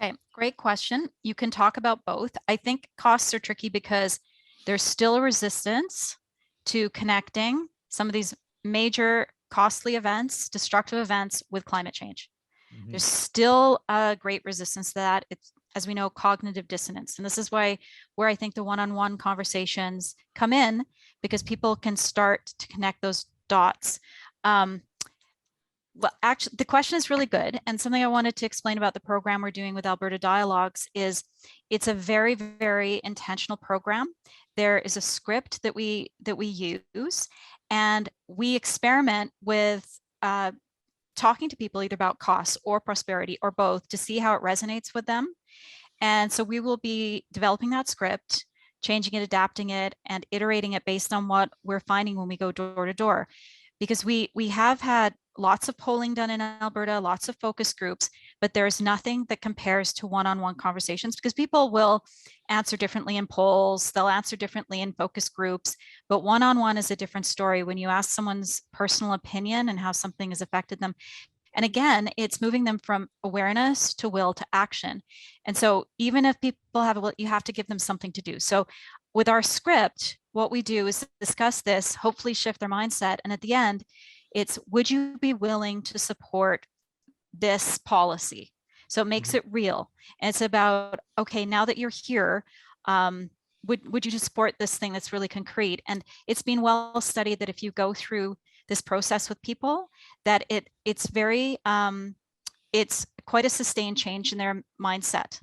Okay, great question. You can talk about both. I think costs are tricky because there's still a resistance to connecting some of these major costly events, destructive events, with climate change. Mm-hmm. There's still a great resistance to that. It's, as we know, cognitive dissonance. And this is where I think the one-on-one conversations come in, because people can start to connect those dots. Well, actually, the question is really good. And something I wanted to explain about the program we're doing with Alberta Dialogues is it's a very, very intentional program. There is a script that we use, and we experiment with talking to people either about costs or prosperity or both, to see how it resonates with them. And so we will be developing that script, changing it, adapting it, and iterating it based on what we're finding when we go door to door. Because we have had lots of polling done in Alberta, lots of focus groups, but there's nothing that compares to one-on-one conversations, because people will answer differently in polls, they'll answer differently in focus groups, but one-on-one is a different story. When you ask someone's personal opinion and how something has affected them, And again, it's moving them from awareness to will to action. And so even if people have a will, you have to give them something to do. So with our script, what we do is discuss this, hopefully shift their mindset. And at the end, it's, would you be willing to support this policy? So it makes it real. And it's about, okay, now that you're here, would you support this thing that's really concrete? And it's been well studied that if you go through this process with people, that it's very, it's quite a sustained change in their mindset,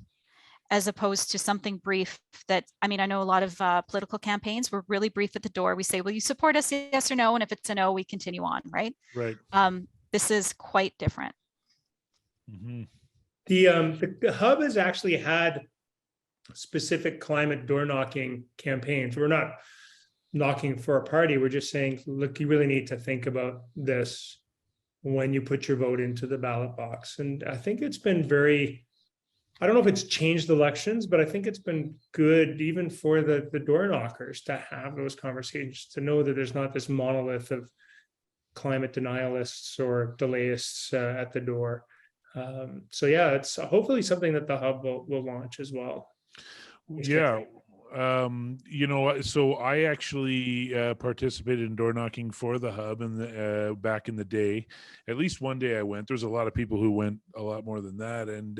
as opposed to something brief that, I mean, I know a lot of political campaigns were really brief at the door. We say, will you support us, yes or no? And if it's a no, we continue on, right? Right. This is quite different. Mm-hmm. The hub has actually had specific climate door knocking campaigns. We're not knocking for a party. We're just saying, look, you really need to think about this when you put your vote into the ballot box. And I think it's been very, I don't know if it's changed elections, but I think it's been good even for the door knockers to have those conversations, to know that there's not this monolith of climate denialists or delayists at the door. So yeah, it's hopefully something that the hub will launch as well. Yeah. You know, so I actually participated in door knocking for the hub and back in the day. At least one day I went. There's a lot of people who went a lot more than that. And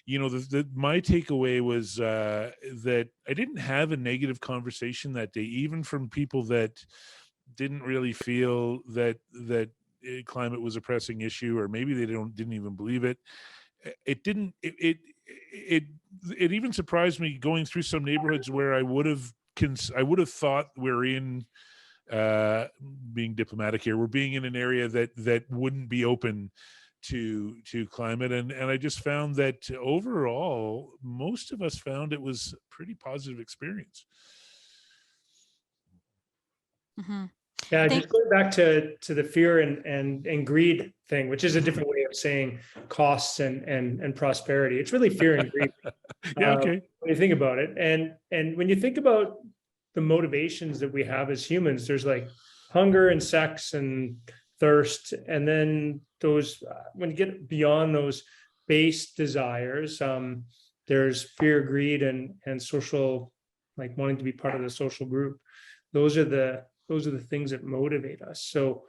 you know, my takeaway was that I didn't have a negative conversation that day, even from people that didn't really feel that climate was a pressing issue, or maybe they didn't even believe it. It even surprised me going through some neighborhoods where I would have thought we're in, being diplomatic here, we're being in an area that wouldn't be open to climate, and I just found that overall most of us found it was a pretty positive experience. Mm-hmm. Yeah, just going back to the fear and greed thing, which is a different way of saying costs and prosperity. It's really fear and greed. Yeah, okay. When you think about it, and when you think about the motivations that we have as humans, there's like hunger and sex and thirst, and then those when you get beyond those base desires, there's fear, greed, and social, like wanting to be part of the social group. Those are the things that motivate us. So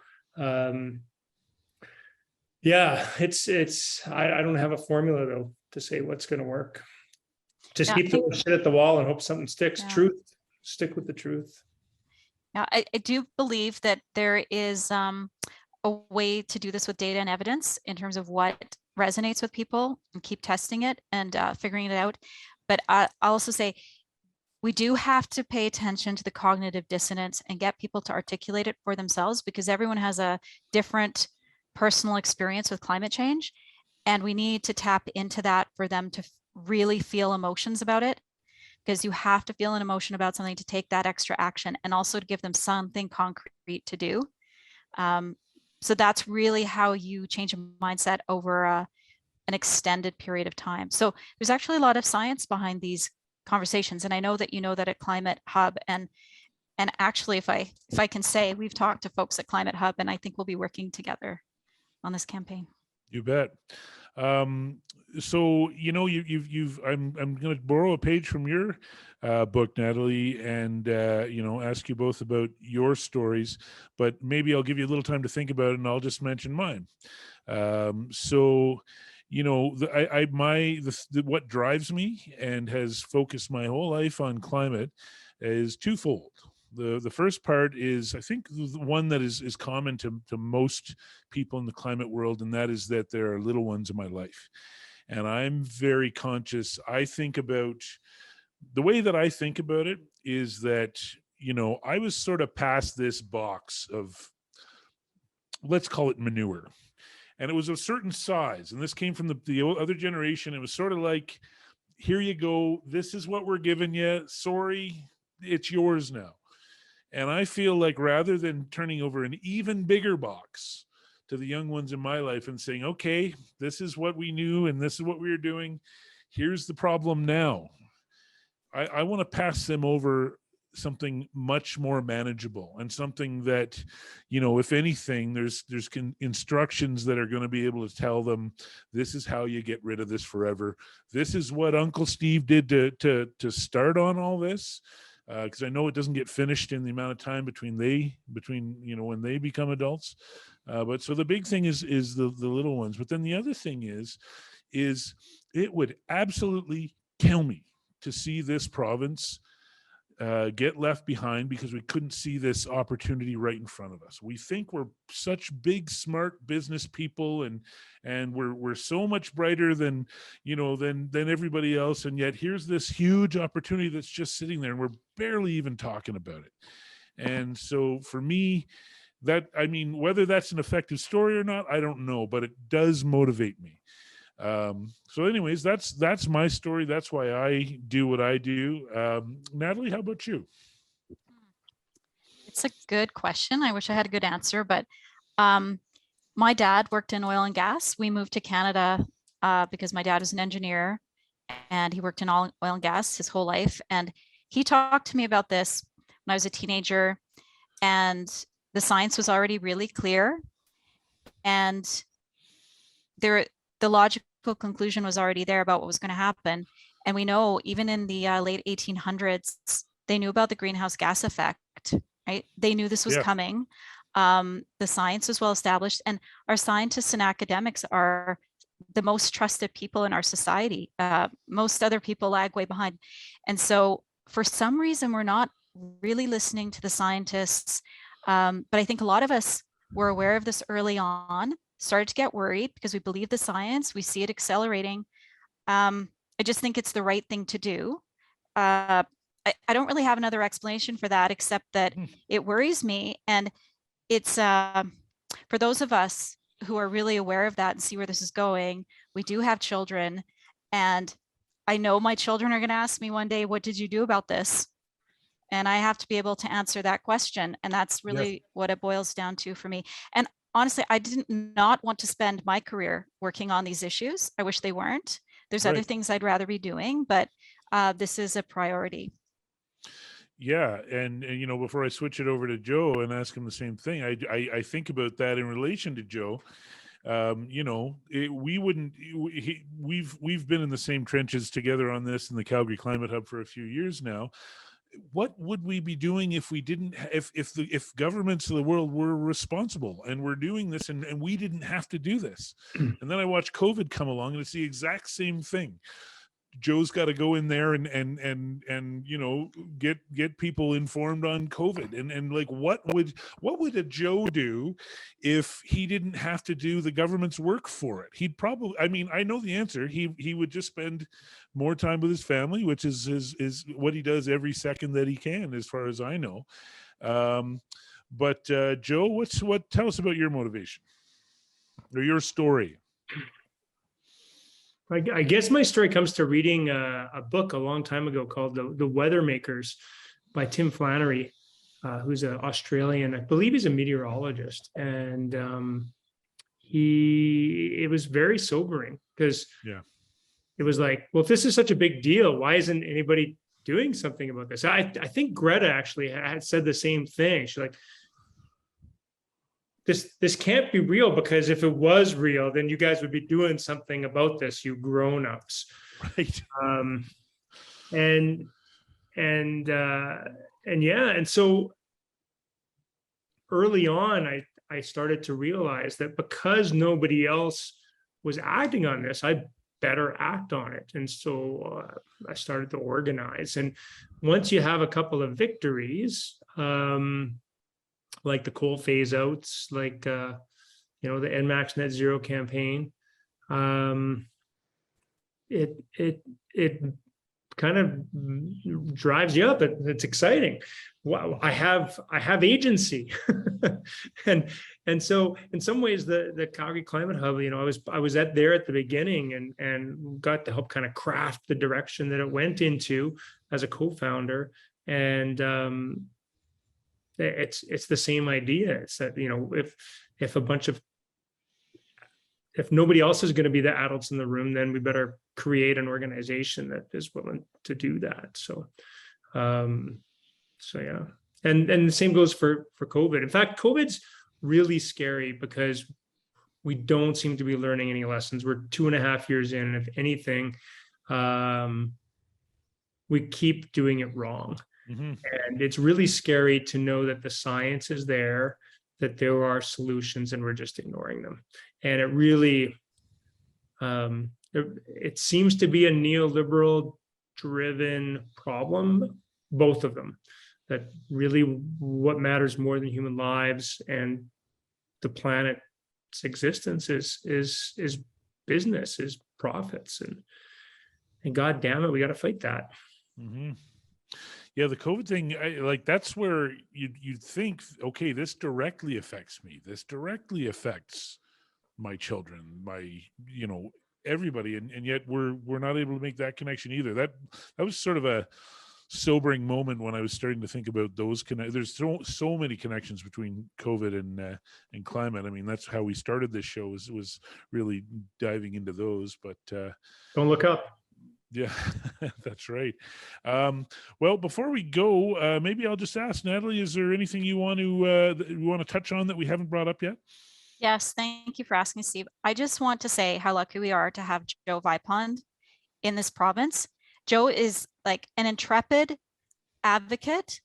yeah, I don't have a formula though to say what's going to work. Just keep throwing shit at the wall and hope something sticks. Yeah. Truth, stick with the truth. Yeah, I do believe that there is a way to do this with data and evidence in terms of what resonates with people, and keep testing it and figuring it out. But I'll also say, we do have to pay attention to the cognitive dissonance and get people to articulate it for themselves, because everyone has a different personal experience with climate change. And we need to tap into that for them to really feel emotions about it, because you have to feel an emotion about something to take that extra action, and also to give them something concrete to do. So that's really how you change a mindset over an extended period of time. So there's actually a lot of science behind these conversations, and I know that you know that at Climate Hub, and actually, if I can say, we've talked to folks at Climate Hub, and I think we'll be working together on this campaign. You bet. So you know, I'm going to borrow a page from your book, Natalie, and you know, ask you both about your stories, but maybe I'll give you a little time to think about it, and I'll just mention mine. So you know, what drives me and has focused my whole life on climate is twofold. The first part is, I think, the one that is common to most people in the climate world, and that is that there are little ones in my life. And I'm very conscious. I think about, the way that I think about it is that, you know, I was sort of past this box of, let's call it manure. And it was a certain size. And this came from the other generation. It was sort of like, here you go. This is what we're giving you. Sorry, it's yours now. And I feel like, rather than turning over an even bigger box to the young ones in my life and saying, okay, this is what we knew and this is what we were doing, here's the problem now, I want to pass them over something much more manageable, and something that, you know, if anything, there's instructions that are going to be able to tell them, this is how you get rid of this forever. This is what Uncle Steve did to start on all this. Because I know it doesn't get finished in the amount of time between you know, when they become adults. But so the big thing is the little ones. But then the other thing is it would absolutely kill me to see this province get left behind because we couldn't see this opportunity right in front of us. We think we're such big, smart business people, and we're so much brighter than, you know, than everybody else. And yet here's this huge opportunity that's just sitting there, and we're barely even talking about it. And so for me, that, I mean, whether that's an effective story or not, I don't know, but it does motivate me. So anyways, that's my story. That's why I do what I do. Natalie, how about you? It's a good question. I wish I had a good answer, but my dad worked in oil and gas. We moved to Canada because my dad is an engineer, and he worked in oil and gas his whole life. And he talked to me about this when I was a teenager, and the science was already really clear, and the logical conclusion was already there about what was going to happen. And we know even in the late 1800s, they knew about the greenhouse gas effect, right? They knew this was coming. The science was well established, and our scientists and academics are the most trusted people in our society. Most other people lag way behind. And so for some reason, we're not really listening to the scientists. But I think a lot of us were aware of this early on, started to get worried because we believe the science, we see it accelerating. I just think it's the right thing to do. I don't really have another explanation for that, except that it worries me. And it's for those of us who are really aware of that and see where this is going, we do have children. And I know my children are going to ask me one day, what did you do about this? And I have to be able to answer that question. And that's really what it boils down to for me. And honestly, I did not want to spend my career working on these issues. I wish they weren't. There's other things I'd rather be doing, but this is a priority. Yeah, and you know, before I switch it over to Joe and ask him the same thing, I think about that in relation to Joe. You know, we've been in the same trenches together on this in the Calgary Climate Hub for a few years now. What would we be doing if we didn't, if governments of the world were responsible and we're doing this, and we didn't have to do this? And then I watch COVID come along, and it's the exact same thing. Joe's got to go in there and you know, get people informed on COVID, and like what would a Joe do if he didn't have to do the government's work for it? He'd probably, I mean, I know the answer. He would just spend more time with his family, which is what he does every second that he can, as far as I know. But Joe, tell us about your motivation or your story. I guess my story comes to reading a book a long time ago called The Weather Makers by Tim Flannery, who's an Australian. I believe he's a meteorologist. And it was very sobering, because it was like, well, if this is such a big deal, why isn't anybody doing something about this? I think Greta actually had said the same thing. She's like, this can't be real, because if it was real, then you guys would be doing something about this, you grown-ups. Right. And so early on, I started to realize that because nobody else was acting on this, I better act on it. And so I started to organize. And once you have a couple of victories, like the coal phase outs, like you know, the NMAX net zero campaign, it kind of drives you up. It's exciting. Wow, I have agency. and so in some ways the Calgary Climate Hub, you know, I was there at the beginning and got to help kind of craft the direction that it went into as a co-founder. And it's the same idea. It's that, you know, if nobody else is going to be the adults in the room, then we better create an organization that is willing to do that. So So yeah, and the same goes for COVID. In fact, COVID's really scary because we don't seem to be learning any lessons. We're 2.5 years in, and if anything, we keep doing it wrong. Mm-hmm. And it's really scary to know that the science is there, that there are solutions, and we're just ignoring them. And it really, it seems to be a neoliberal driven problem, both of them, that really what matters more than human lives and the planet's existence is business, is profits. And God damn it, we got to fight that. Mm-hmm. Yeah, the COVID thing, that's where you'd think, okay, this directly affects me. This directly affects my children, my, everybody, and yet we're not able to make that connection either. That was sort of a sobering moment when I was starting to think about those there's so many connections between COVID and climate. I mean, that's how we started this show, was really diving into those. But don't look up. Yeah, that's right. Well, before we go, maybe I'll just ask Natalie, is there anything you want to touch on that we haven't brought up yet? Yes, thank you for asking, Steve. I just want to say how lucky we are to have Joe Vipond in this province. Joe is like an intrepid advocate.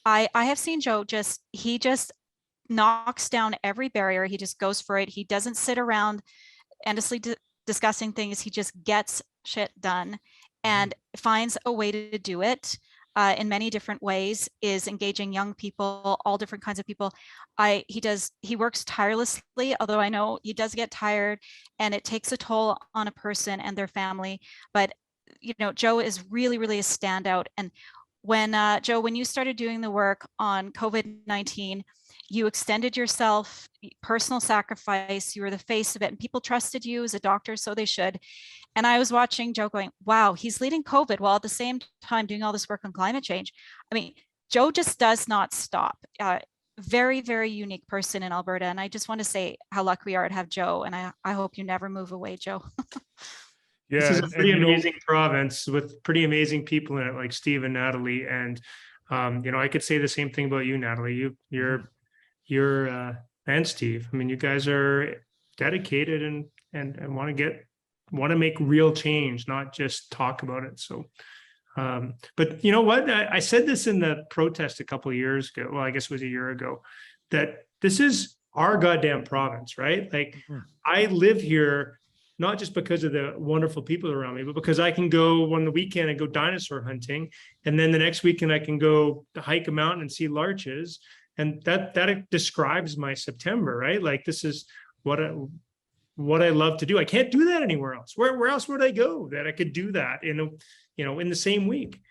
I have seen Joe he just knocks down every barrier. He just goes for it. He doesn't sit around endlessly discussing things. He just gets shit done and finds a way to do it in many different ways, is engaging young people, all different kinds of people. He works tirelessly, although I know he does get tired and it takes a toll on a person and their family. But, Joe is really, really a standout. And when, Joe, when you started doing the work on COVID-19, you extended yourself, personal sacrifice, you were the face of it, and people trusted you as a doctor, so they should. And I was watching Joe going, wow, he's leading COVID while at the same time doing all this work on climate change. I mean, Joe just does not stop. Very, very unique person in Alberta. And I just want to say how lucky we are to have Joe. And I hope you never move away, Joe. Yeah, this is a pretty amazing province with pretty amazing people in it, like Steve and Natalie. And, I could say the same thing about you, Natalie. You're and Steve. I mean, you guys are dedicated and want to make real change, not just talk about it. So, but you know what? I said this in the protest a couple of years ago. Well, I guess it was a year ago, that this is our goddamn province, right? Like, I live here not just because of the wonderful people around me, but because I can go on the weekend and go dinosaur hunting, and then the next weekend I can go hike a mountain and see larches, and that describes my September, right? Like, this is what I love to do. I can't do that anywhere else. Where else would I go that I could do that in the same week?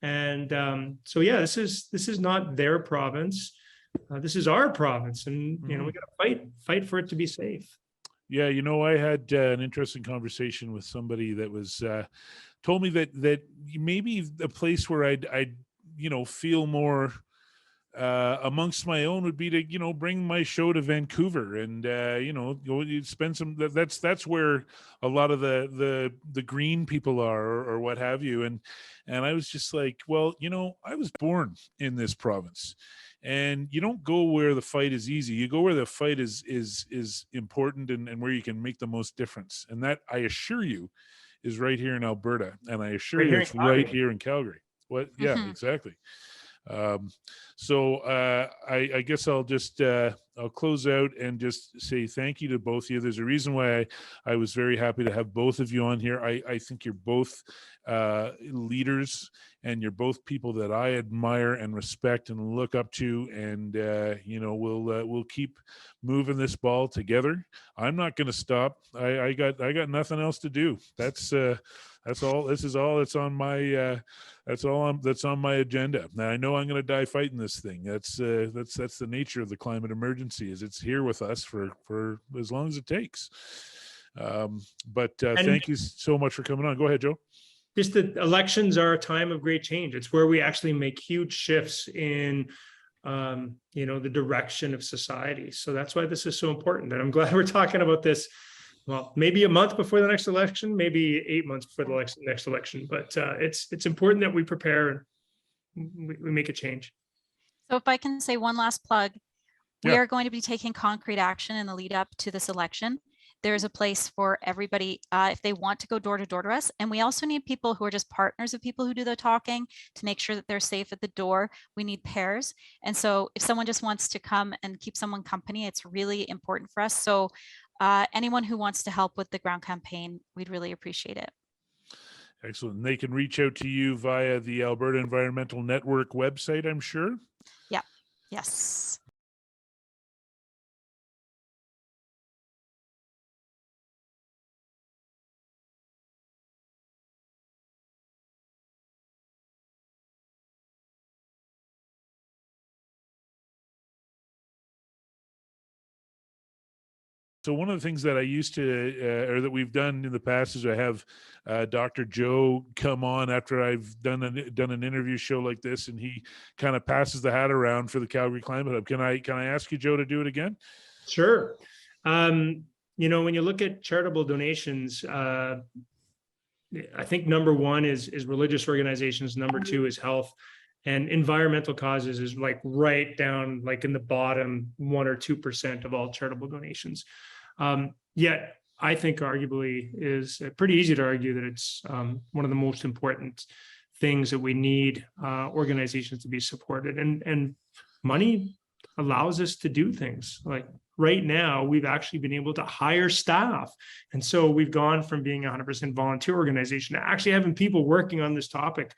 And so yeah, this is not their province. This is our province, and we got to fight for it to be safe. Yeah, I had an interesting conversation with somebody that was told me that maybe a place where I'd feel more amongst my own would be to bring my show to Vancouver and go spend some. That's where a lot of the green people are, or what have you. And I was just like, well, I was born in this province. And you don't go where the fight is easy. You go where the fight is important and where you can make the most difference. And that, I assure you, is right here in Alberta. And I assure you it's right here in Calgary. Yeah, exactly. So I guess I'll just I'll close out and just say thank you to both of you. There's a reason why I was very happy to have both of you on here. I think you're both leaders, and you're both people that I admire and respect and look up to, and we'll keep moving this ball together. I'm not going to stop. I got nothing else to do. That's all. This is all that's on my that's on my agenda. Now I know I'm going to die fighting this thing. That's the nature of the climate emergency, is it's here with us for as long as it takes. But thank you so much for coming on. Go ahead, Joe. Just that elections are a time of great change. It's where we actually make huge shifts in the direction of society. So that's why this is so important. And I'm glad we're talking about this. Well, maybe a month before the next election, maybe 8 months before the next election. But it's important that we prepare and we make a change. So if I can say one last plug, we Yeah. are going to be taking concrete action in the lead up to this election. There's a place for everybody if they want to go door to door to us. And we also need people who are just partners of people who do the talking to make sure that they're safe at the door. We need pairs. And so if someone just wants to come and keep someone company, it's really important for us. So anyone who wants to help with the ground campaign, we'd really appreciate it. Excellent. And they can reach out to you via the Alberta Environmental Network website, I'm sure. Yeah. Yes. So one of the things that I used to, or that we've done in the past, is I have Dr. Joe come on after I've done an interview show like this, and he kind of passes the hat around for the Calgary Climate Hub. Can I ask you, Joe, to do it again? Sure. When you look at charitable donations, I think number one is religious organizations. Number two is health, and environmental causes is like right down, like in the bottom 1 or 2% of all charitable donations. Yet I think arguably is pretty easy to argue that it's one of the most important things that we need organizations to be supported, and money allows us to do things. Like right now, we've actually been able to hire staff. And so we've gone from being a 100% volunteer organization to actually having people working on this topic,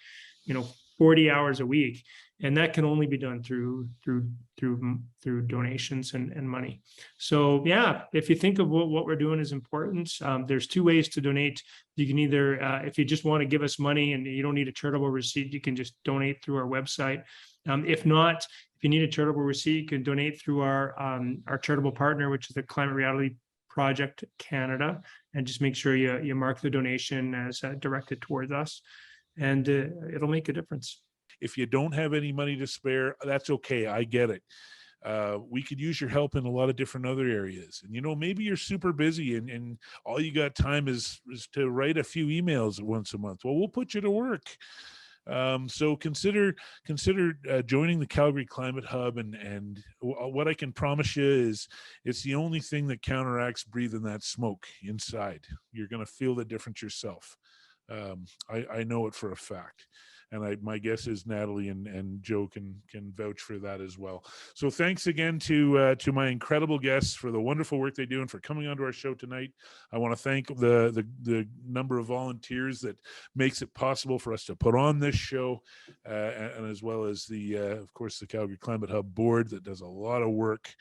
40 hours a week. And that can only be done through donations and money. So yeah, if you think of what we're doing is important, there's two ways to donate. You can either, if you just want to give us money and you don't need a charitable receipt, you can just donate through our website. If not, if you need a charitable receipt, you can donate through our charitable partner, which is the Climate Reality Project Canada, and just make sure you mark the donation as directed towards us, and it'll make a difference. If you don't have any money to spare, that's okay. I get it. We could use your help in a lot of different other areas. And, maybe you're super busy and all you got time is to write a few emails once a month. Well, we'll put you to work. So consider joining the Calgary Climate Hub, and what I can promise you is it's the only thing that counteracts breathing that smoke inside. You're going to feel the difference yourself. I know it for a fact. And my guess is Natalie and Joe can vouch for that as well. So thanks again to my incredible guests for the wonderful work they do and for coming onto our show tonight. I want to thank the number of volunteers that makes it possible for us to put on this show, and as well as of course, the Calgary Climate Hub board that does a lot of work.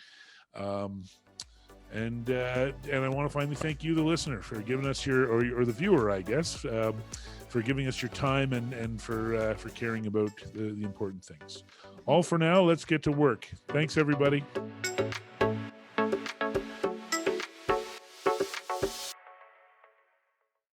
And I want to finally thank you, the listener, for giving us or the viewer, I guess, for giving us your time and for caring about the important things. All for now. Let's get to work. Thanks, everybody.